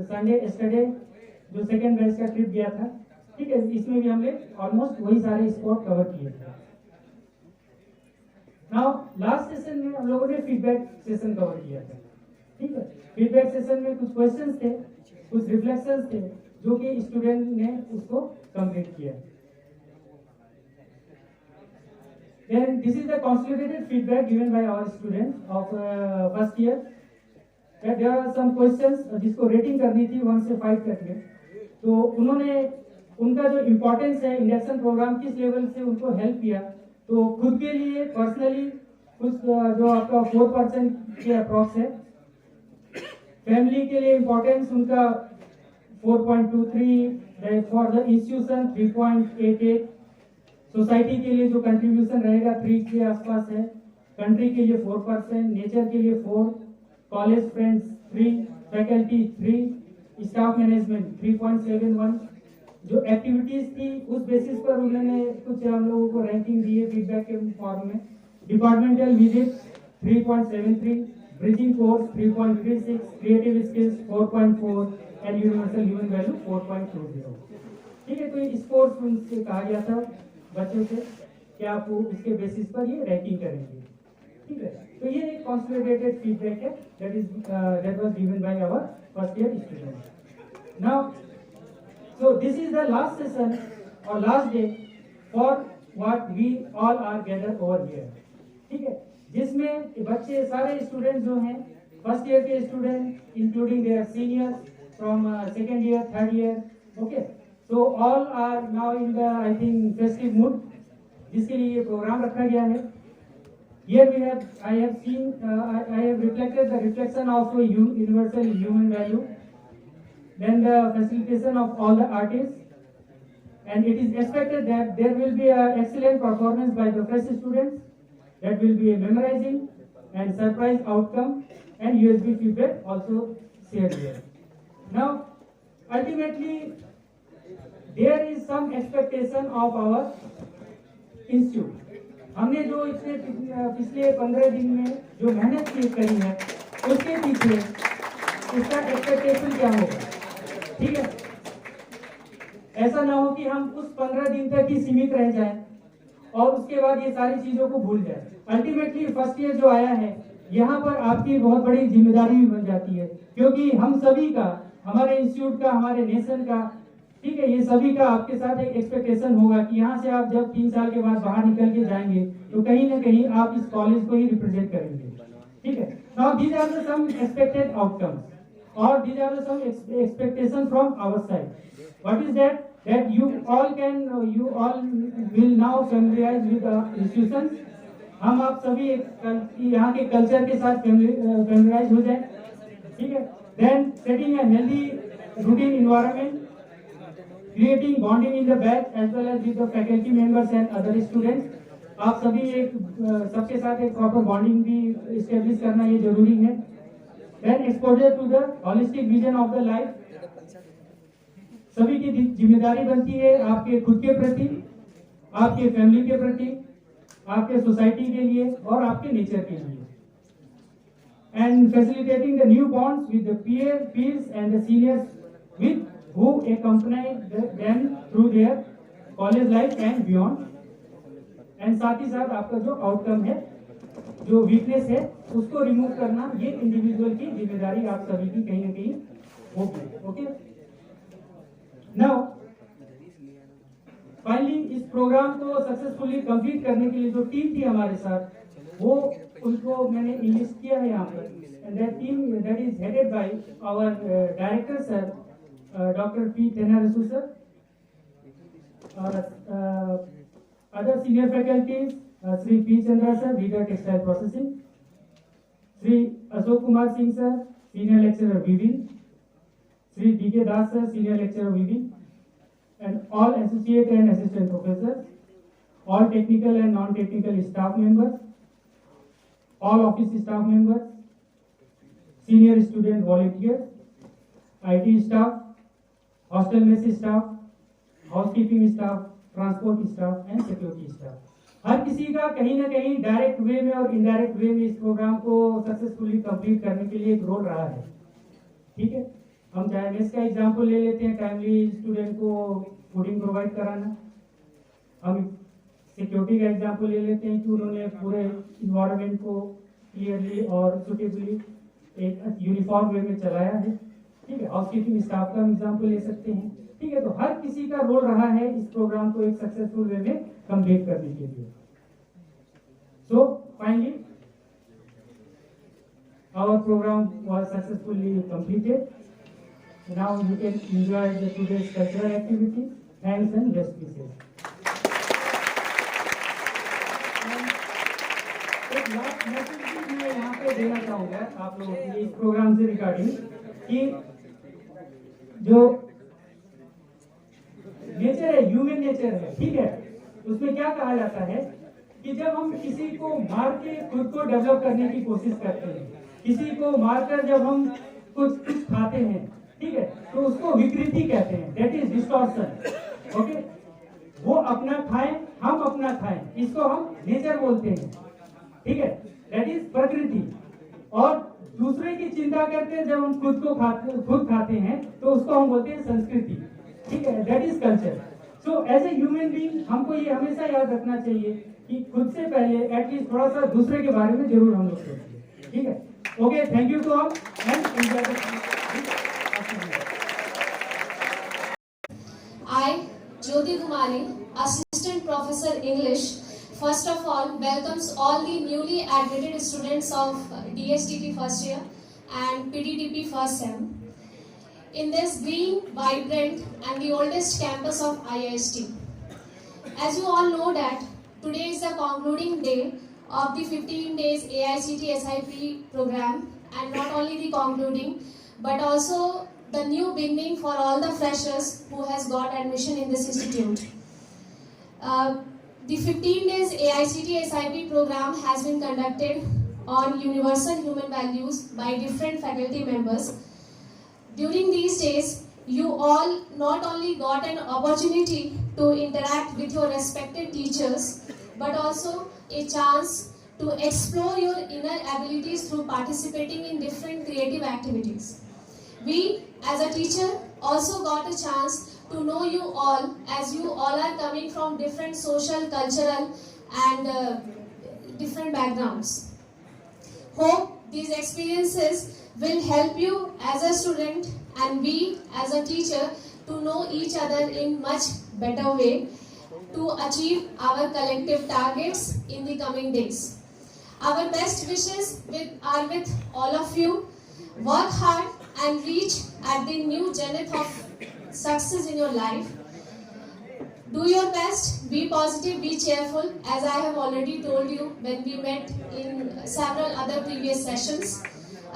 C: संडे एस्टरडे जो सेकेंड बैच का ट्रिप गया था, ठीक है, इसमें भी हमने ऑलमोस्ट वही सारे स्पॉट कवर किए थे। नाउ लास्ट सेशन में हम लोगों ने फीडबैक सेशन कवर किया था, ठीक है। फीडबैक सेशन में कुछ क्वेश्चंस थे, कुछ रिफ्लेक्शंस थे जो कि स्टूडेंट ने उसको कंप्लीट किया। Then this is the consolidated feedback given by our students of first year. That there are some questions जिसको रेटिंग करनी थी 1 से 5 तक में, तो उन्होंने उनका जो इम्पोर्टेंस है इंडक्शन प्रोग्राम किस लेवल से उनको हेल्प किया। तो खुद के लिए पर्सनली कुछ जो आपका 4% के अप्रॉक्स है, फैमिली के लिए इम्पोर्टेंस उनका 4.23, फॉर द इंस्टीट्यूशन 3.88, सोसाइटी के लिए जो कंट्रीब्यूशन रहेगा 3 के आसपास है, कंट्री के लिए 4%, नेचर के लिए 4, college friends 3, faculty 3, staff management 3.71। जो एक्टिविटीज थी उस बेसिस पर उन्होंने कुछ हम लोगों को रैंकिंग दी है फीडबैक के फॉर्म में। Departmental visit 3.73, bridging course 3.36, creative skills 4.4 and universal human value 4.20, ठीक है। तो ये स्कोर्स उनसे कहा गया था बच्चों से कि आप उसके बेसिस पर ये रैंकिंग करेंगे, ठीक है। तो ये एक कंसोलिडेटेड फीडबैक है that was given by our first year students. Now, so this is the last session or last day for what we all are gathered over here, ठीक है, जिसमें बच्चे सारे स्टूडेंट जो हैं फर्स्ट ईयर के student including there seniors from second year, third year, okay. So all are now in the I think festive mood, जिसके लिए ये प्रोग्राम रखा गया है। Here we have I have seen I have reflected the reflection of universal human value, then the facilitation of all the artists, and it is expected that there will be an excellent performance by the fresh students, that will be a memorizing and surprise outcome and USB feedback also shared here. Now ultimately there is some expectation of our institute. हमने जो इससे पिछले 15 दिन में जो मेहनत करी है उसके पीछे इसका एक्सपेक्टेशन क्या होगा, ठीक है। ऐसा ना हो कि हम उस 15 दिन तक ही सीमित रह जाएं और उसके बाद ये सारी चीजों को भूल जाए। अल्टीमेटली फर्स्ट ईयर जो आया है यहाँ पर आपकी बहुत बड़ी जिम्मेदारी भी बन जाती है, क्योंकि हम सभी का, हमारे इंस्टीट्यूट का, हमारे नेशन का, ठीक है, ये सभी का आपके साथ एक एक्सपेक्टेशन होगा कि यहाँ से आप जब 3 साल के बाद बाहर निकल के जाएंगे तो कहीं ना कहीं आप इस कॉलेज को ही रिप्रेजेंट करेंगे, ठीक है। Now these are the some expected outcomes और these are the some expectation from our side. What is that? That you all will now familiarize with the institutions। हम आप सभी यहाँ के कल्चर के साथ familiarize हो जाए, ठीक है। Then setting a healthy routine environment, creating bonding in the batch as well as with the faculty members and other students। आप सभी एक सबके साथ एक प्रॉपर बॉन्डिंग भी इस्टेब्लिश करना ये जरूरी है। Then exposure to the holistic vision of the life, सभी की जिम्मेदारी बनती है आपके खुद के प्रति, आपके फैमिली के प्रति, आपके सोसाइटी के लिए और आपके नेचर के लिए। And facilitating the new bonds with the peers and the seniors with who accompany them through their college life and beyond। And साथ ही साथ आपका जो आउटकम है जो वीकनेस है उसको रिमूव करना, ये इंडिविजुअल की जिम्मेदारी आप सभी की कहीं ना कहीं होगी। ओके, नाउ फाइनली इस प्रोग्राम को सक्सेसफुली कंप्लीट करने के लिए जो टीम थी हमारे साथ, वो उनको मैंने इनलिस्ट किया है यहाँ पर, and that team that is headed by our director sir doctor P Thennarasu sir, other senior faculties, Sri P. Chandra sir, leader textile processing, Sri Ashok Kumar Singh sir, senior lecturer weaving, Sri D. K. Das sir, senior lecturer weaving, and all associate and assistant professors, all technical and non-technical staff members, all office staff members, senior student volunteers, IT staff, hostel mess staff, housekeeping staff, transport staff and security staff, हर किसी का कहीं ना कहीं direct way में और indirect way में इस प्रोग्राम को सक्सेसफुली कंप्लीट करने के लिए एक रोल रहा है। ठीक है, हम चाहे मेस का एग्जांपल ले लेते हैं, टाइमली स्टूडेंट को फूडिंग प्रोवाइड कराना। हम सिक्योरिटी का एग्जांपल ले लेते हैं कि उन्होंने पूरे इन्वायरमेंट को क्लियरली और सुटेबली एक यूनिफॉर्म वे में चलाया है। ठीक है, हाउसकीपिंग स्टाफ का एग्जांपल ले सकते हैं। ठीक है, तो हर किसी का रोल रहा है इस प्रोग्राम को एक सक्सेसफुल वे में कंप्लीट करने के लिए। So finally our program was successfully completed. Now you can enjoy the today's cultural activity. Thanks and best wishes. एक लास्ट मैसेज मैं यहाँ पे देना चाहूंगा आप लोगों के लिए इस प्रोग्राम से रिगार्डिंग कि जो नेचर है, ह्यूमन नेचर है, ठीक है, उसमें क्या कहा जाता है कि जब हम किसी को मार के खुद को डेवलप करने की कोशिश करते हैं, किसी को मारकर जब हम कुछ खाते हैं, ठीक है, तो उसको विकृति कहते हैं, दैट इज डिस्टॉर्शन। ओके, वो अपना खाएं, हम अपना खाएं, इसको हम नेचर बोलते हैं। ठीक है, दैट इज प्रकृति। और दूसरे की चिंता करके जब हम खुद खाते हैं तो उसको हम बोलते हैं संस्कृति। ठीक है, that is culture. So as a human being हमको ये हमेशा याद रखना चाहिए कि खुद से पहले एटलीस्ट थोड़ा सा दूसरे के बारे में जरूर हम लोग सोचें। ठीक है, okay, thank you to all and enjoy the
I: I, Jyoti Kumari, Assistant Professor English, first of all welcomes all the newly admitted students of DSTT first year and PDDP first sem in this green, vibrant and the oldest campus of IIST. As you all know that today is the concluding day of the 15 days AICT SIP program, and not only the concluding but also the new beginning for all the freshers who has got admission in this institute. The 15 days AICT SIP program has been conducted on universal human values by different faculty members. During these days, you all not only got an opportunity to interact with your respected teachers, but also a chance to explore your inner abilities through participating in different creative activities. We, as a teacher, also got a chance to know you all, as you all are coming from different social, cultural, and different backgrounds. Hope these experiences will help you as a student and we as a teacher to know each other in much better way to achieve our collective targets in the coming days. Our best wishes are with all of you. Work hard and reach at the new zenith of success in your life. Do your best, be positive, be cheerful, as I have already told you when we met in several other previous sessions.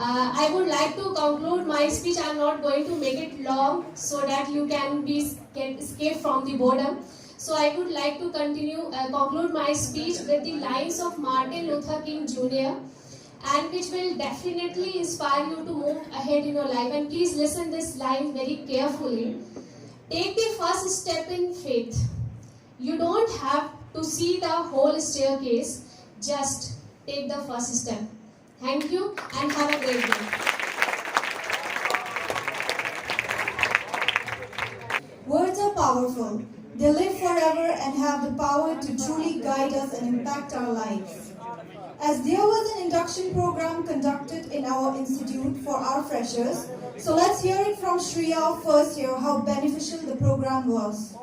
I: I would like to conclude my speech. I am not going to make it long so that you can escape from the boredom. So I would like to conclude my speech with the lines of Martin Luther King Jr. and which will definitely inspire you to move ahead in your life. And please listen this line very carefully. Take the first step in faith. You don't have to see the whole staircase. Just take the first step. Thank you and have a great day.
G: Words are powerful. They live forever and have the power to truly guide us and impact our lives. As there was an induction program conducted in our institute for our freshers, so let's hear it from Shreya of first year how beneficial the program was.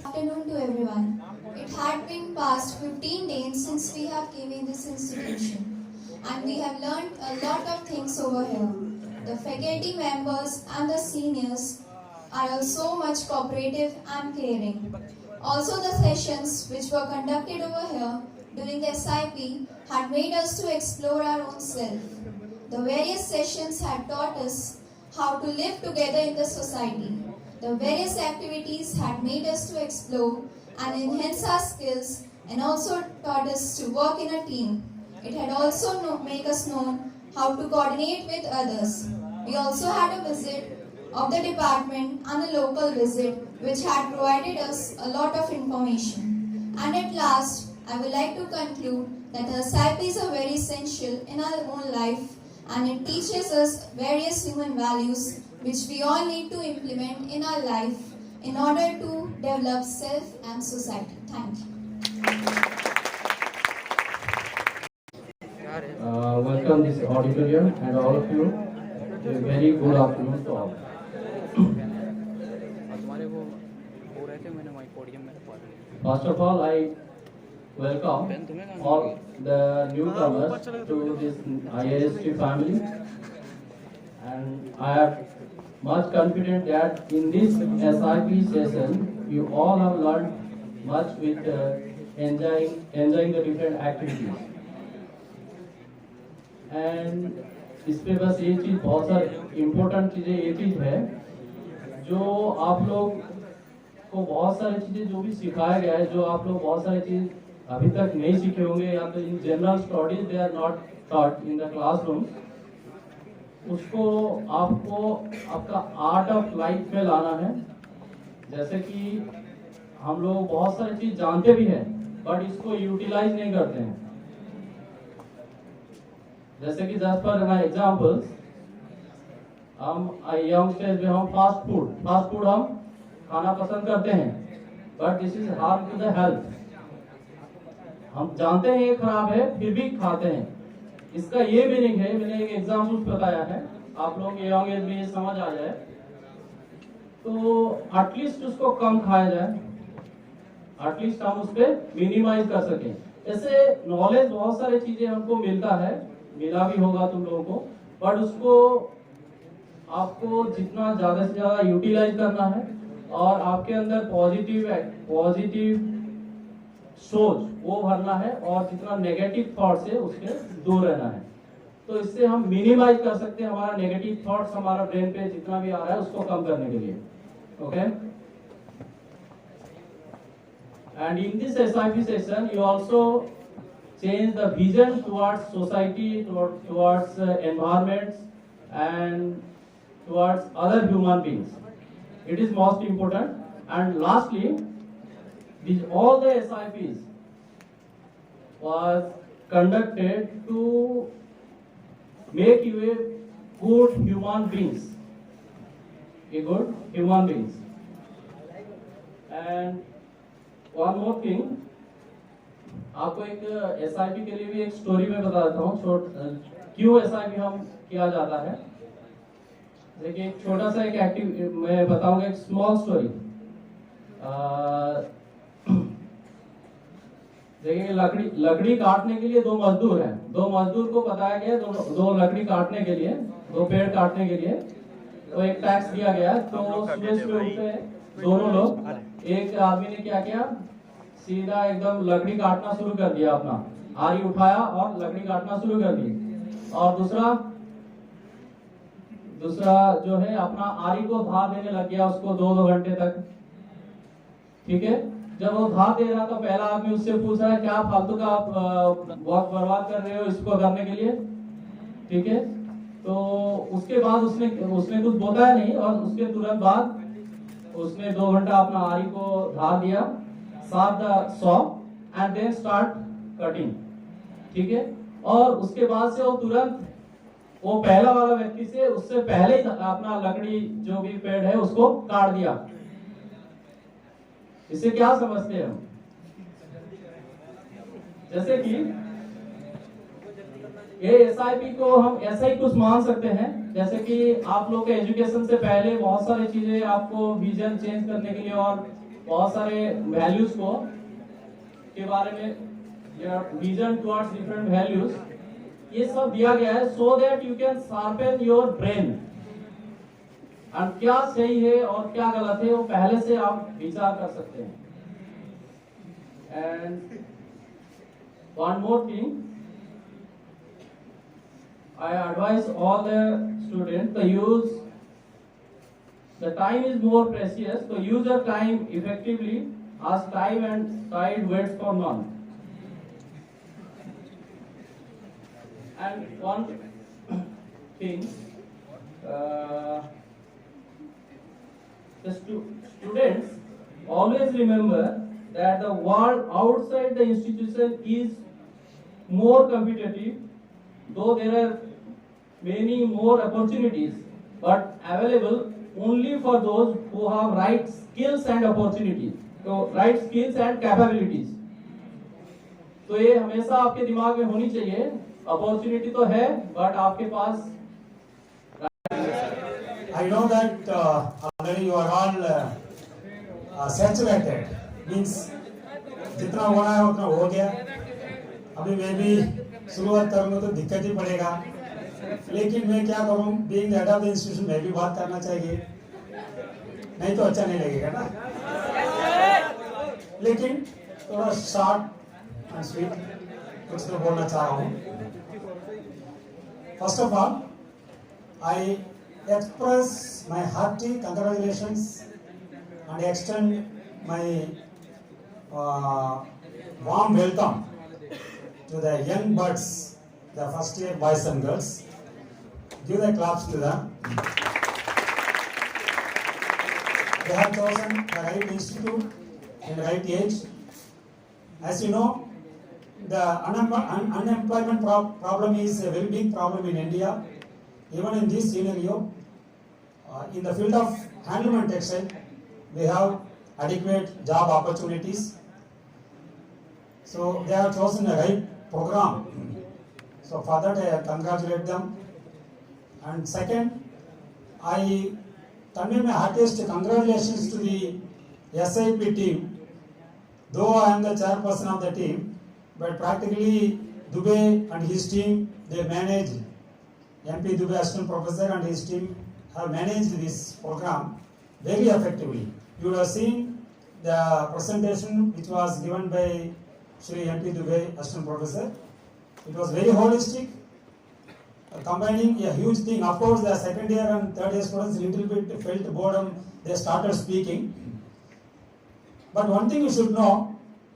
E: Afternoon to everyone. It had been past 15 days since we have came in this institution, and we have learned a lot of things over here. The faculty members and the seniors are so much cooperative and caring. Also, the sessions which were conducted over here during the SIP had made us to explore our own self. The various sessions had taught us how to live together in the society. The various activities had made us to explore and enhance our skills, and also taught us to work in a team. It had also made us know how to coordinate with others. We also had a visit of the department and a local visit which had provided us a lot of information. And at last, I would like to conclude that the SIPs are very essential in our own life, and it teaches us various human values which we all need to implement in our life in order to develop self and society. Thank you.
J: Welcome this auditorium and all of you. A very good afternoon to all. First of all, I welcome all the newcomers to this IIST family, and I am much confident that in this SIP session, you all have learned much with enjoying the different activities. And इस पे बस ये चीज़ बहुत सारी important चीज़ें ये चीज़ है जो आप लोग को बहुत सारी चीज़ें जो भी सिखाया गया है, जो आप लोग बहुत सारी चीज़ अभी तक नहीं सीखे होंगे या तो in general studies they are not taught in the classroom, उसको आपको आपका आर्ट ऑफ लाइफ में लाना है। जैसे कि हम लोग बहुत सारी चीज़ जानते भी हैं बट इसको यूटिलाइज नहीं करते हैं। जैसे कि जस्ट फॉर माय एग्जांपल्स, हम यंग स्टेज में हम फास्ट फूड हम खाना पसंद करते हैं but this is harm to the health. हम जानते हैं ये खराब है फिर भी खाते हैं। इसका ये मीनिंग है, मैंने एक एग्जांपल बताया है, आप लोग यंग एज में ये समझ आ जाए तो एटलीस्ट उसको कम खाया जाए, एटलीस्ट हम उस पर मिनिमाइज कर सकें। ऐसे नॉलेज बहुत सारी चीजें हमको मिलता है, मिला भी होगा तुम लोगों को, बट उसको आपको जितना ज्यादा से ज्यादा यूटिलाइज करना है और आपके अंदर पॉजिटिव सोच वो भरना है और जितना नेगेटिव थॉट्स है उससे दूर रहना है। तो इससे हम मिनिमाइज कर सकते हैं हमारा नेगेटिव थॉट्स, हमारा ब्रेन पे जितना भी आ रहा है उसको कम करने के लिए। Okay, and in this SIP session you also change the vision towards society, towards environments and towards other human beings. It is most important. And lastly, all the SIPs was conducted to make you a good human beings. And one more thing, आपको एक SIP के लिए भी एक story में बता देता हूँ क्यों SIP हम किया जाता है। देखिए एक छोटा सा एक एक्टिव मैं बताऊंगा, एक स्मॉल स्टोरी। देखिए लकड़ी काटने के लिए दो मजदूर हैं। दो मजदूर को बताया गया दो लकड़ी काटने के लिए, दो पेड़ काटने के लिए तो एक टैक्स दिया गया। तो सुबह उठे दोनों लोग, एक आदमी ने क्या किया, सीधा एकदम लकड़ी काटना शुरू कर दिया, अपना आरी उठाया और लकड़ी काटना शुरू कर दी। और दूसरा जो है अपना आरी को धा देने लग गया उसको 2 घंटे तक। ठीक है, जब वो धा दे रहा तो पहला आदमी उससे पूछ रहा है क्या फालतू का आप वक्त बर्बाद कर रहे हो इसको करने के लिए। ठीक है, तो उसके बाद उसने कुछ बताया नहीं और उसके तुरंत बाद उसने 2 घंटा अपना आरी को धा दिया, साथ the saw and then start cutting. ठीक है, और उसके बाद से वो तुरंत वो पहला वाला व्यक्ति से उससे पहले ही अपना लकड़ी जो भी पेड़ है उसको काट दिया। इससे क्या समझते हैं हम? जैसे कि ये SIP को हम ऐसा ही कुछ मान सकते हैं, जैसे कि आप लोग के एजुकेशन से पहले बहुत सारी चीजें आपको विजन चेंज करने के लिए और बहुत सारे वैल्यूज को के बारे में विजन टुवर्ड्स डिफरेंट वैल्यूज, ये सब दिया गया है so that you can sharpen your brain. और क्या सही है और क्या गलत है वो पहले से आप विचार कर सकते हैं। And one more thing, I advise all the students to use, the time is more precious, so use your time effectively, as time and tide waits for none. And one thing, the students always remember that the world outside the institution is more competitive, though there are many more opportunities, but available only for those who have right skills and opportunities, so right skills and capabilities. तो ये हमेशा आपके दिमाग में होनी चाहिए, opportunity तो है बट आपके पास।
K: I know that already you are all saturated, means जितना होना है उतना हो गया। अभी मैं भी शुरुआत करूंगा तो दिक्कत ही पड़ेगा, लेकिन मैं क्या करूं, being the head of the institution मैं भी बात करना चाहिए, नहीं तो अच्छा नहीं लगेगा ना। लेकिन थोड़ा शॉर्ट एंड स्वीट कुछ तो बोलना चाह रहा हूं। First of all I express my hearty congratulations and extend my warm welcome to the young buds, the first year boys and girls. Give the claps to them. They have chosen the right institute in the right age. As you know, the unemployment problem is a very big problem in India. Even in this scenario, in the field of handloom and textile, we have adequate job opportunities. So they have chosen the right program. So for that I congratulate them. And second, I convey my heartiest congratulations to the SIP team. Though I am the chairperson of the team, but practically Dubey and his team, they managed, MP Dubey Assistant Professor and his team have managed this program very effectively. You would have seen the presentation which was given by Shri MP Dubey, Assistant Professor. It was very holistic, combining a huge thing. Of course, the second year and third year students little bit felt boredom. They started speaking. But one thing you should know,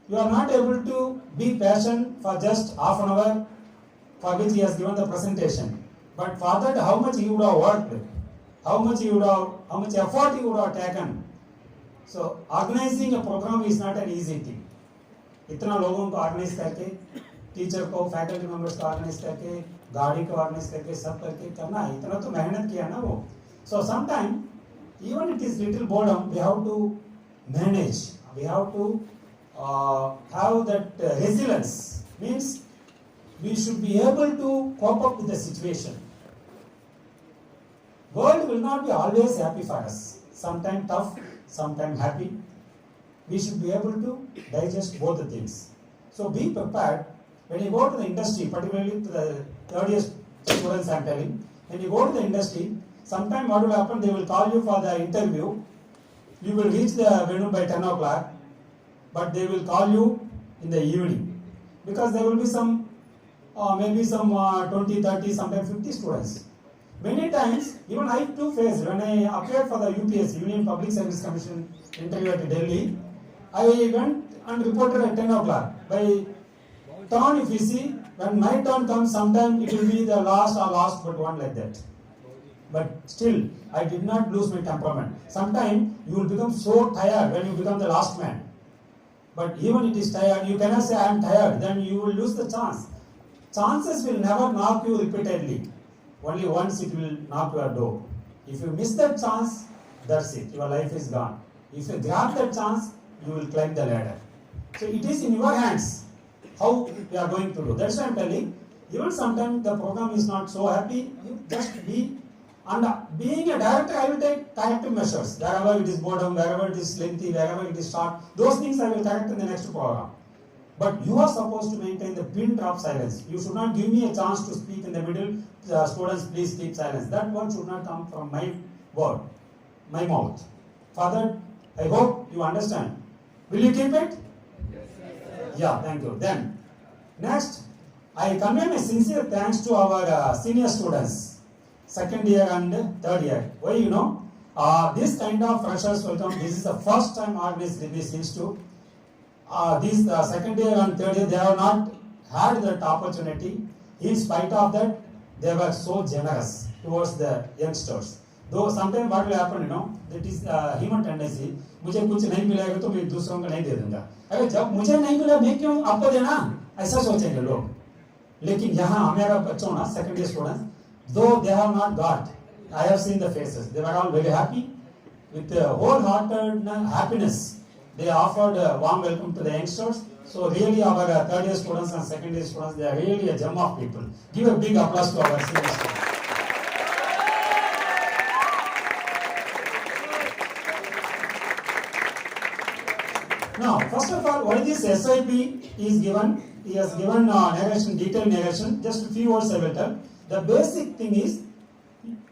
K: you are not able to be patient for just half an hour for which he has given the presentation. But for that, how much he would have worked, how much effort he would have taken. So organizing a program is not an easy thing. इतना लोगों को organise करके, teacher को, faculty members को organise करके, गाड़ी को organise करके, सब करके करना है, इतना तो मेहनत किया ना वो। So some time even it is little boredom, we have to manage, we have to have that resilience, means we should be able to cope up with the situation. World will not be always happy for us, some time tough, some time happy. We should be able to digest both the things. So be prepared when you go to the industry, particularly to the third year students I am telling, when you go to the industry, sometime what will happen, they will call you for the interview, you will reach the venue by 10 o'clock, but they will call you in the evening, because there will be some, maybe some 20, 30, sometimes 50 students. Many times, even I too faced, when I appeared for the UPSC, Union Public Service Commission interview at Delhi, I went and reported at 10 o'clock. By turn, if you see, when my turn comes, sometime it will be the last or last but one like that. But still, I did not lose my temperament. Sometimes you will become so tired when you become the last man. But even it is tired, you cannot say I am tired, then you will lose the chance. Chances will never knock you repeatedly. Only once it will knock your door. If you miss that chance, that's it. Your life is gone. If you grab that chance, you will climb the ladder. So it is in your hands. how we are going to do. That's why I'm telling. Even sometimes the program is not so happy, you just be. And being a director, I will take corrective measures. Wherever it is boredom, wherever it is lengthy, wherever it is short, those things I will correct in the next program. But you are supposed to maintain the pin drop silence. You should not give me a chance to speak in the middle. Students, please keep silence. That word should not come from my word, my mouth. Father, I hope you understand. Will you keep it? Yeah, thank you. Then, next, I convey my sincere thanks to our senior students, second year and third year. Why, you know, this kind of freshers welcome, this is the first time organized this institute. These second year and third year, they have not had that opportunity. In spite of that, they were so generous towards the youngsters. Though sometimes what will happen, you know, that is human tendency. मुझे कुछ नहीं मिलेगा तो मैं दूसरों को नहीं दे दूंगा. अरे जब मुझे नहीं मिला मैं क्यों आपको देना? ऐसा सोचेंगे लोग. लेकिन यहाँ हमारा बच्चों ना second year students, though they have not got, I have seen the faces. They were all very happy with wholehearted happiness. They offered a warm welcome to the youngsters. So really our third year students and second year students, they are really a gem of people. Give a big applause to our senior students. Now, first of all, why this SIP is given? He has given narration, detailed narration. Just a few words I will tell. The basic thing is,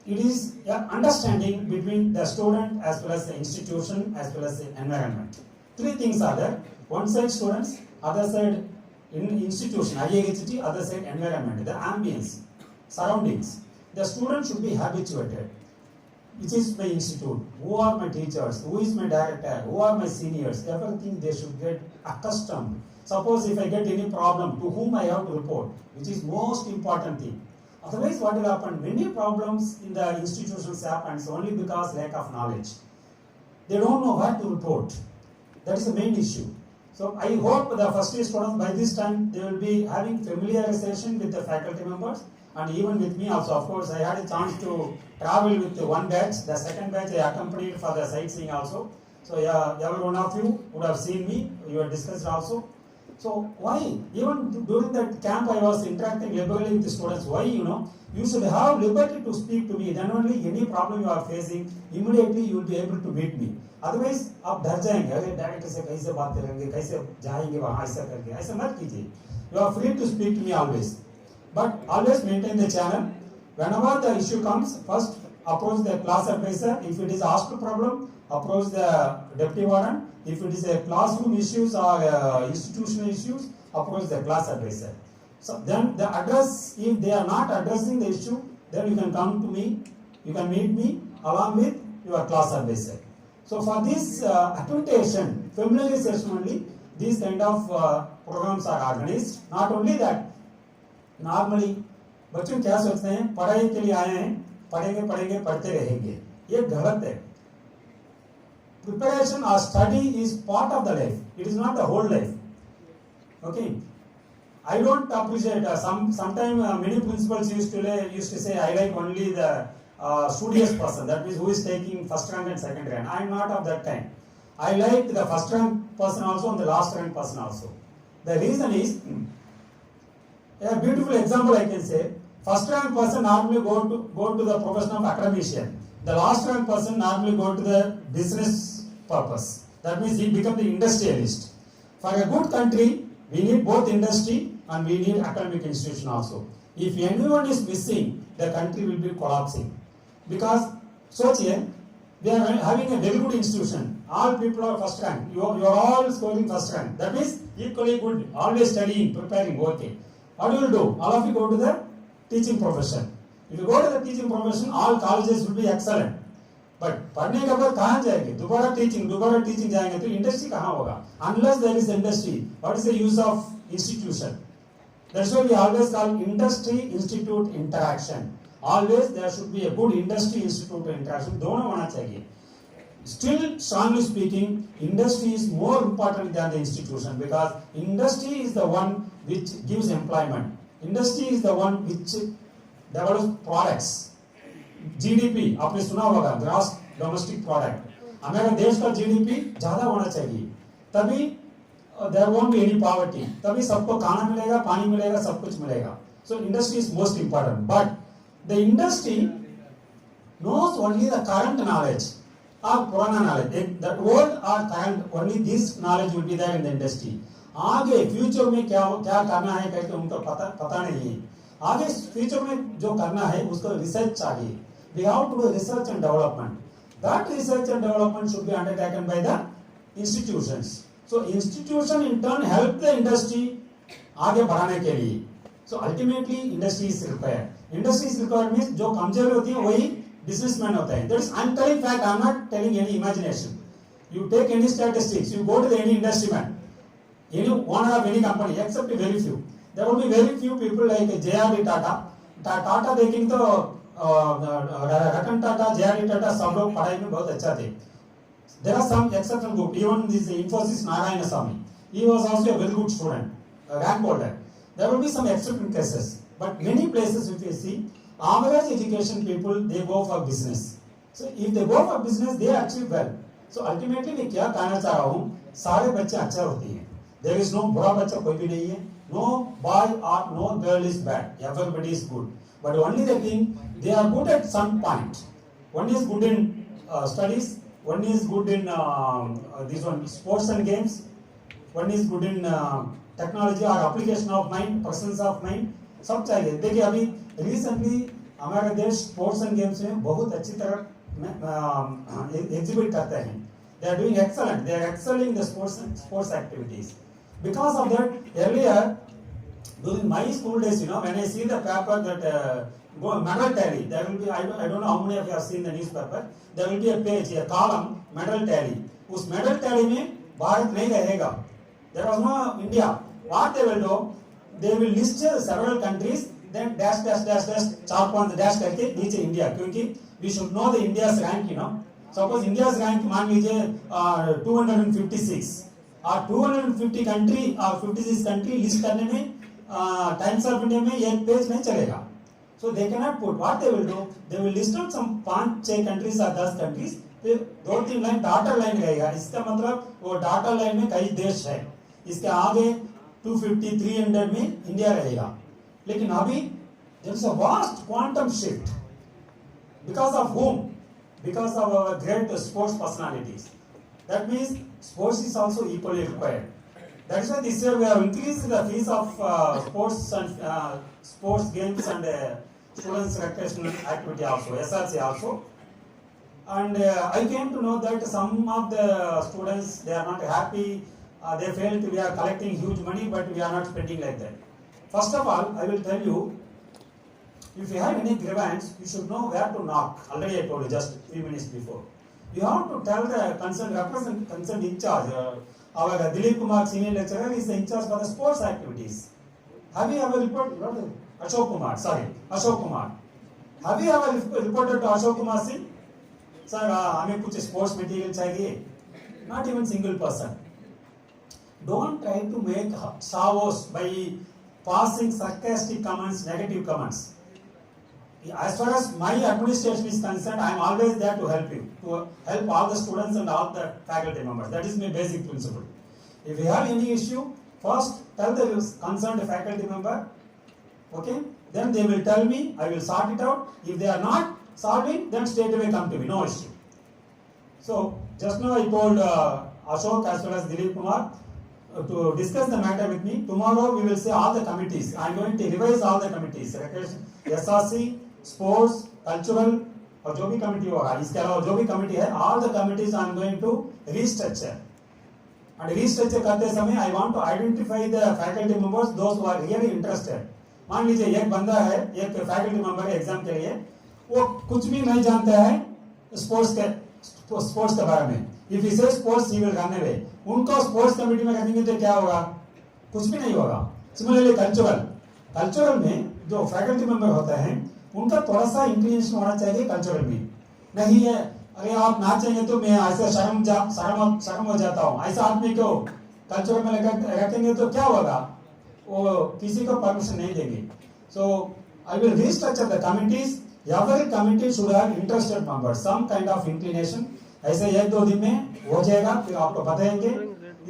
K: it is an understanding between the student as well as the institution as well as the environment. Three things are there. One side students, other side institution, IIHT, other side environment, the ambience, surroundings. The student should be habituated. Which is my institute? Who are my teachers? Who is my director? Who are my seniors? Everything they should get accustomed. Suppose if I get any problem, to whom I have to report, which is most important thing. Otherwise, what will happen? Many problems in the institutions happen only because lack of knowledge. They don't know what to report. That is the main issue. So I hope the first year students by this time they will be having familiarization with the faculty members and even with me also. Of course, I had a chance to travel with one batch. The second batch I accompanied for the sightseeing also. So yeah, every one of you would have seen me. You have discussed also. So why? Even during that camp, I was interacting liberally with the students. Why? You know, you should have liberty to speak to me. Then only any problem you are facing, immediately you will be able to meet me. Otherwise, आप डर जाएंगे. अरे director से कैसे बात करेंगे, कैसे जाएंगे वहाँ ऐसा करके. ऐसा मत कीजिए. You are free to speak to me always. But always maintain the channel. Whenever the issue comes, first approach the class advisor. If it is a hostel problem, approach the deputy warden. If it is a classroom issues or institutional issues, approach the class advisor. So then the address, if they are not addressing the issue, then you can come to me, you can meet me along with your class advisor. So for this accreditation, familiarization only, these kind of programs are organized. Not only that, normally बच्चों क्या सोचते हैं पढ़ाई के लिए आए हैं पढ़ेंगे पढ़ते रहेंगे ये गलत है preparation or study is part of the life it is not the whole life okay I don't appreciate sometimes many principals used to say I like only the studious person that means who is taking first rank and second rank I am not of that kind I like the first rank person also and the last rank person also the reason is a beautiful example I can say. First rank person normally go to the profession of academician. The last rank person normally go to the business purpose. That means he become the industrialist. For a good country, we need both industry and we need academic institution also. If anyone is missing, the country will be collapsing. Because, sochiye, we are having a very good institution. All people are first rank. You are all scoring first rank. That means equally good. Always studying, preparing, working. What do you do? All of you go to the teaching profession. If you go to the teaching profession, all colleges will be excellent. But पढ़ने के बाद कहाँ जाएंगे? दोबारा teaching जाएंगे तो industry कहाँ होगा? Unless there is industry, what is the use of institution? That's why we always call industry-institute interaction. Always there should be a good industry-institute interaction. दोनों होना चाहिए. Still, strongly speaking, industry is more important than the institution because industry is the one which gives employment. Industry is the one which develops products. GDP, आपने सुना होगा, gross domestic product. हमारे देश का GDP ज़्यादा होना चाहिए. तभी there won't be any poverty. तभी सबको खाना मिलेगा, पानी मिलेगा, सब कुछ मिलेगा. So industry is most important. But the industry knows only the current knowledge or पुराना knowledge. The old or current, only this knowledge will be there in the industry. आगे फ्यूचर में क्या करना है करके उनको पता नहीं है. आगे फ्यूचर में जो करना है उसको रिसर्च चाहिए. We have to do research and development. That research and development should be undertaken by the institutions. So institution in turn help the industry आगे बढ़ाने के लिए. So ultimately industry is required. Industry is required means जो कमजोर होती है वही businessman होता है. That is, I'm telling fact. I'm not telling any imagination. You take any statistics. You go to the any industry man, any owner of any company, except very few. There will be very few people like J.R.D. Tata. Tata देखेंगे तो Ratan Tata, J.R.D. Tata सब लोग पढ़ाई में बहुत अच्छा थे. There are some exception group. Even this Infosys Narayanasamy, he was also a very good student, rank holder. There will be some exception cases, but many places if you see, average education people they go for business. So if they go for business, they achieve well. So ultimately मैं क्या कहना चाह रहा हूँ, सारे बच्चे अच्छे होते हैं. There is no बुरा बच्चा कोई भी नहीं है. No boy or no girl is bad. Everybody is good. But only the thing, they are good at some point. One is good in studies. One is good in this one sports and games. One is good in technology or application of mind, presence of mind. सब चाहिए. देखिए अभी recently हमारे देश sports and games में बहुत अच्छी तरह exhibit करते हैं. They are doing excellent. They are excelling the sports activities. Because of that, earlier during my school days, when I see the paper that medal tally, there will be, I don't know how many of you have seen the newspaper, there will be a page, a column, medal tally. उस medal tally में भारत नहीं रहेगा. There was no India. What they will do, they will list several countries, then dash, 4 points dash करके नीचे India, क्योंकि we should know the India's rank, Suppose India's rank मान लीजिए 256 और 250 country और 56 country list करने में Times of India में एक पेज नहीं चलेगा. So they cannot put. What they will do? They will list out some 5-6 countries or 10 countries. फिर 2-3 लाइन डाटा लाइन रहेगा. इसका मतलब वो डाटा लाइन में कई देश है. इसके आगे 250, 300 में इंडिया रहेगा. लेकिन अभी there is a vast quantum shift. Because of whom? Because of our great sports personalities. That means sports is also equally required. That is why this year we have increased the fees of sports and sports games and students recreational activity also, SRC also. And I came to know that some of the students, they are not happy. They felt we are collecting huge money, but we are not spending like that. First of all, I will tell you, if you have any grievance, you should know where to knock. Already I told you just a few minutes before. You have to tell the concerned in charge. Our Dilip Kumar, senior lecturer, is in charge for the sports activities. Have you ever reported? Ashok Kumar. Have you ever reported to Ashok Kumar Singh? Sir, हमें कुछ sports material चाहिए. Not even single person. Don't try to make savos by passing sarcastic comments, negative comments. As far as my administration is concerned, I am always there to help you, to help all the students and all the faculty members. That is my basic principle. If you have any issue, first tell the concerned faculty member, okay? Then they will tell me, I will sort it out. If they are not solving, then straight away come to me, no issue. So, just now I told Ashok as well as Dilip Kumar to discuss the matter with me. Tomorrow we will say all the committees. I am going to revise all the committees. SRC, sports, cultural, और जो भी committee होगा, इसके अलावा जो भी committee है, all the committees I am going to restructure. And restructure करते समय I want to identify the faculty members, those who are really interested. मान लीजिए एक बंदा है, एक faculty member है एग्जाम के लिए, वो कुछ भी नहीं जानता है स्पोर्ट्स के बारे में. If he says sports, he will run away. उनको स्पोर्ट्स कमिटी में रखेंगे तो क्या होगा? कुछ भी नहीं होगा. Similarly कल्चरल में जो फैकल्टी मेंबर होता है उनका थोड़ा सा इंक्लिनेशन होना चाहिए कल्चरल में. नहीं है अरे आप नाचेंगे तो मैं ऐसे शर्म हो जाता हूँ, ऐसा आदमी को कल्चरल में रखेंगे तो क्या होगा? वो किसी को परमिशन नहीं देंगे. So I will restructure the committees. Every committee should have interested members, some kind of inclination. ऐसे 1-2 दिन में हो जाएगा, फिर आपको बताएंगे.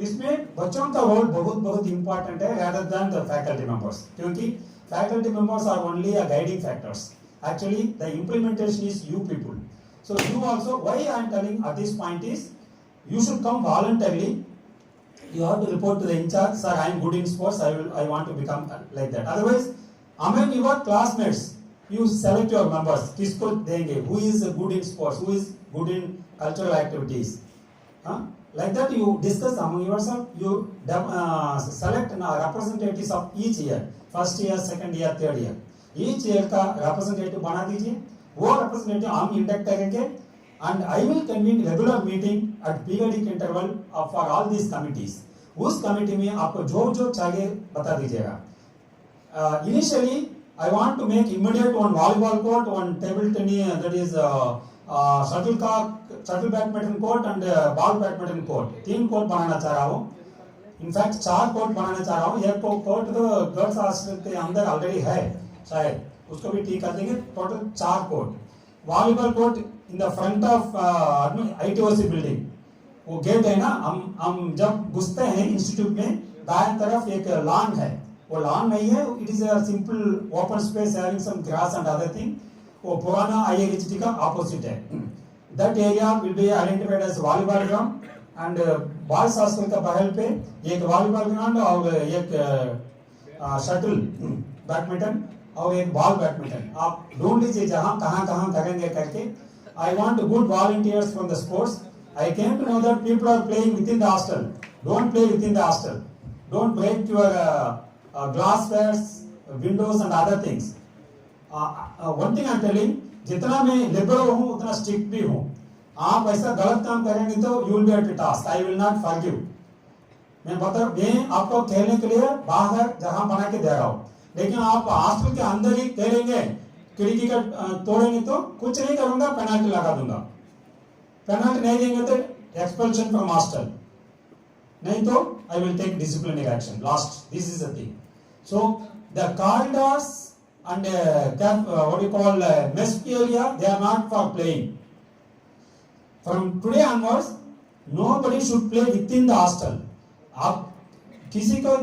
K: इसमें बच्चों का रोल बहुत बहुत इंपॉर्टेंट है rather than the faculty members, क्योंकि faculty members are only a guiding factors. Actually, the implementation is you people. So you also, why I am telling at this point is, you should come voluntarily. You have to report to the in charge, sir, I am good in sports, I want to become like that. Otherwise, among your classmates, you select your members. किसको देंगे? Who is good in sports? Who is good in cultural activities? Like that, you discuss among yourself. You select representatives of each year, first year, second year, third year. Each year का representative बना दीजिए. वो representative हम induct करेंगे, and I will convene regular meeting at periodic interval for all these committees. उस committee में आपको जो चाहिए बता दीजिएगा. Initially, I want to make immediate one volleyball court, one table tennis, that is shuttle badminton court and ball badminton court. 3 court बनाना चाह रहा हूँ. इनफैक्ट 4 कोर्ट बनाना चाह रहा हूँ. एक कोर्ट तो गर्ल्स हॉस्टल के अंदर ऑलरेडी है, शायद उसको भी ठीक कर देंगे. Total 4 court. Volleyball court in the front of ITOC building. वो गेट है ना, हम जब घुसते हैं इंस्टीट्यूट में, दाएं तरफ एक लॉन है. वो लॉन नहीं है, it is a simple open space having some grass and other thing. वो पुराना IIHT का ऑपोजिट है. That area will be identified as volleyball ground, and boys hostel का बगल पे एक वॉलीबॉल ग्राउंड और एक शटल बैडमिंटन और एक बॉल बैडमिंटन. आप ढूंढ लीजिए जहां कहां करेंगे करके. I want good volunteers from the sports. I came to know that people are playing within the hostel. Don't play within the hostel. Don't break your glasswares, windows and other things. One thing I am telling, जितना मैं liberal हूँ उतना strict भी हूँ. आप ऐसा गलत काम करेंगे तो you will be at a task. I will not forgive. मैं आपको खेलने के लिए बाहर जहाँ बना के दे रहा हूँ, लेकिन आप हॉस्टल के अंदर ही खेलेंगे, खिड़की का तोड़ेंगे तो कुछ नहीं करूँगा, पेनल्टी लगा दूंगा. पेनल्टी नहीं देंगे तो एक्सपल्शन फ्रॉम हॉस्टल, नहीं तो I will take disciplinary action. Last, this is the thing. So the corridors and what you call mess area, they are not for playing. From today onwards nobody should play within the hostel. आप किसी को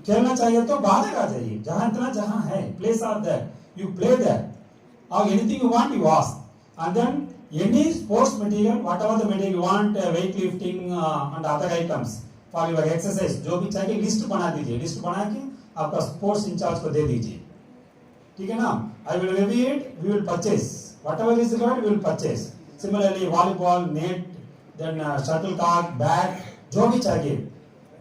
K: खेलना चाहिए तो बाहर आ जाइए, जहां है place are there, you play there, और anything you want you ask. And then any sports material, whatever the material you want, weightlifting and other items for your exercise, जो भी चाहिए लिस्ट बना दीजिए. लिस्ट बना के आपका स्पोर्ट्स इंचार्ज को दे दीजिए, ठीक है ना. I will review it, we will purchase whatever is required, we will purchase. Similarly, volleyball, net, then shuttlecock, bat, जो भी चाहिए,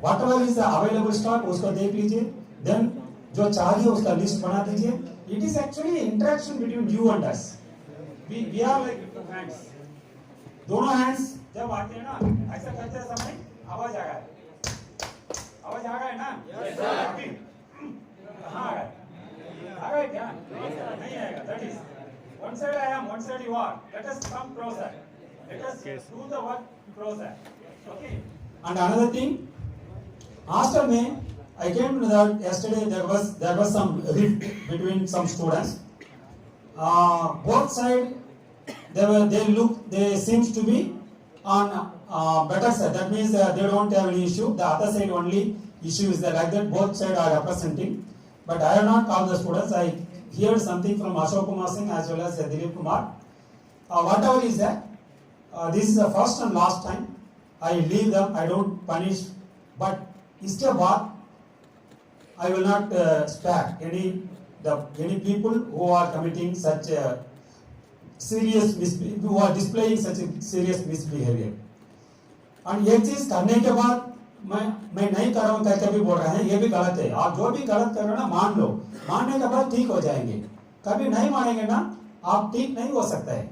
K: whatever is the available stock उसको देख लीजिए. Then जो चाहिए उसका लिस्ट बना दीजिए. It is actually interaction between you and us. We are like hands. दोनों hands जब आते हैं ना, ऐसा करते समय आवाज आ रहा है. आवाज आ रहा है ना? Yes sir. कहाँ आ रहा है? आ रहा है क्या? नहीं आएगा. That is one side I am, one side you are. Let us come closer. Let us do the work closer. Okay. And another thing, hostel में I came to know that yesterday there was some rift between some students. Both sides they seems to be on better side. That means they don't have any issue. The other side only issue is that, like that both sides are representing. But I have not called the students. I heard something from Ashok Kumar Singh as well as Dilip Kumar. Whatever is that, this is the first and last time. I leave them. I don't punish. But instead of what, I will not spare any people who are committing such who are displaying such a serious misbehavior. और ये चीज करने के बाद मैं नहीं कर रहा हूँ कहकर भी बोल रहे हैं, ये भी गलत है. आप जो भी गलत कर रहे हो ना, मान लो, मानने के बाद ठीक हो जाएंगे. कभी नहीं मानेंगे ना, आप ठीक नहीं हो सकता है.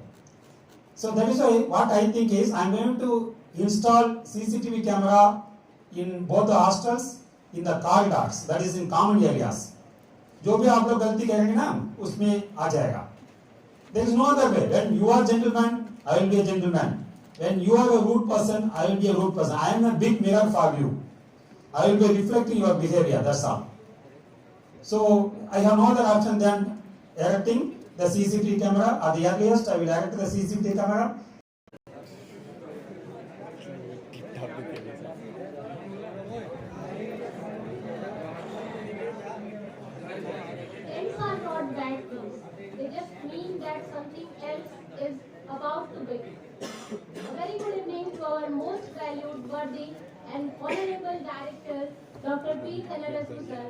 K: So that is why what I think is I am going to install CCTV camera in both the hostels, in the corridors, that is in common areas. जो भी आप लोग गलती करेंगे ना, उसमें आ जाएगा. There is no other way. When you are gentleman, I will be a gentleman. When you are a rude person, I will be a rude person. I am a big mirror for you. I will be reflecting your behavior. That's all. So I have no other option than erecting the CCTV camera. At the earliest, I will erect the CCTV camera.
I: mean that something else is about to begin. A very good evening to our most valued, worthy and honorable director, Dr. P. Kannadasu sir,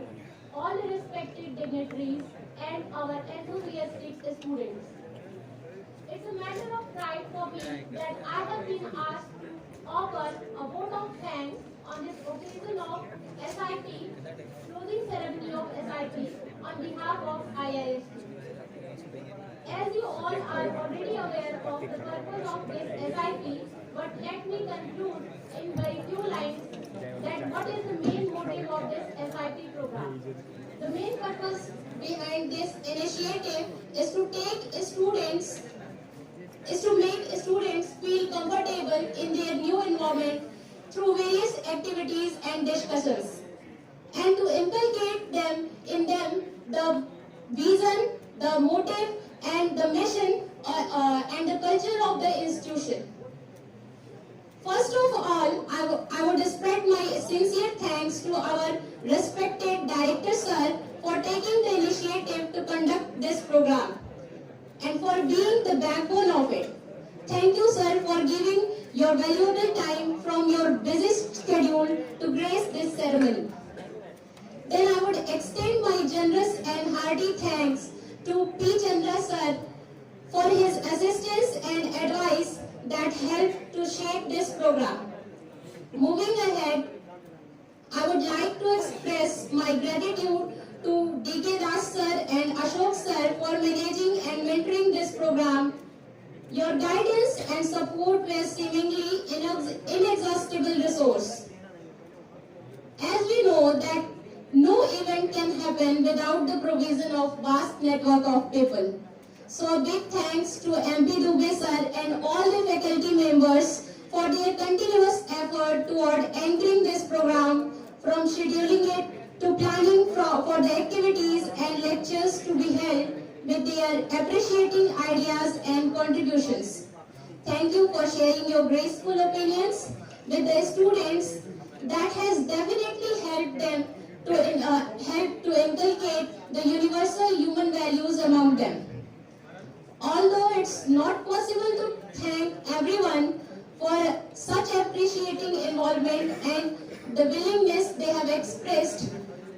I: all respected dignitaries and our enthusiastic students. It's a matter of pride for me that I have been asked to offer a vote of thanks on this occasion of SIP, closing ceremony of SIP on behalf of IIST. As you all are already aware of the purpose of this SIP, but let me conclude in very few lines that what is the main motive of this SIP program. The main purpose behind this initiative is to make students feel comfortable in their new environment through various activities and discussions, and to inculcate in them the vision, the motive, and the mission and the culture of the institution. First of all, I would spread my sincere thanks to our respected director sir for taking the initiative to conduct this program and for being the backbone of it. Thank you sir for giving your valuable time from your busy schedule to grace this ceremony. Then I would extend my generous and hearty thanks to P. Chandra sir for his assistance and advice that helped to shape this program. Moving ahead, I would like to express my gratitude to D.K. Das sir and Ashok sir for managing and mentoring this program. Your guidance and support were seemingly inexhaustible resource. As we know that no event can happen without the provision of vast network of people. So a big thanks to MP Dubey sir and all the faculty members for their continuous effort toward anchoring this program, from scheduling it to planning for the activities and lectures to be held with their appreciating ideas and contributions. Thank you for sharing your graceful opinions with the students. That has definitely helped them to inculcate the universal human values among them. Although it's not possible to thank everyone for such appreciating involvement and the willingness they have expressed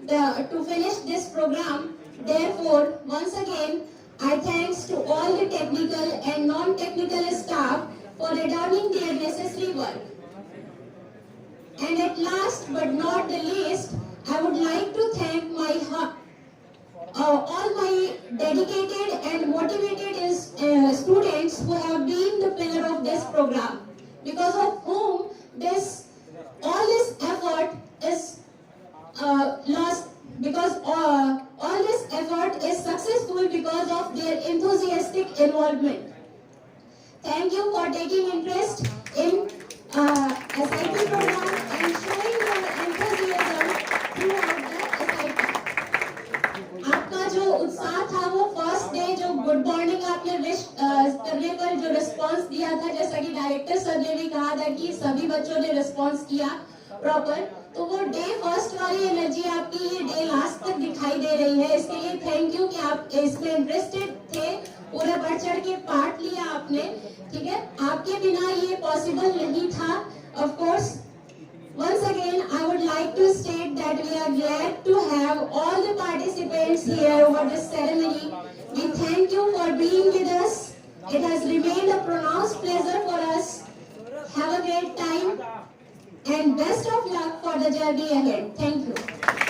I: to finish this program, therefore, once again, I thanks to all the technical and non-technical staff for returning their necessary work. And at last but not the least, I would like to thank all my dedicated and motivated students who have been the pillar of this program, because of whom all this effort is lost, because all this effort is successful because of their enthusiastic involvement. Thank you for taking interest in SIP program and showing your enthusiasm throughout the SIP. आपका जो उत्साह था वो first day जो good morning आपने wish करने पर जो रिस्पांस दिया था, जैसा कि डायरेक्टर सर ने भी कहा था कि सभी बच्चों ने रिस्पांस किया प्रॉपर, तो वो डे फर्स्ट वाली एनर्जी आपकी ये डे लास्ट तक दिखाई दे रही है। इसके लिए थैंक यू कि आप इसमें इंटरेस्टेड थे, पूरा बढ़ चढ़ के पार्ट लिया आपने, ठीक है। आपके बिना ये पॉसिबल नहीं था। Of course once again I would like to state that we are glad to have all the participants here over this ceremony. We thank you for being with us. It has remained a pronounced pleasure for us. Have a great time and best of luck for the journey ahead. Thank you.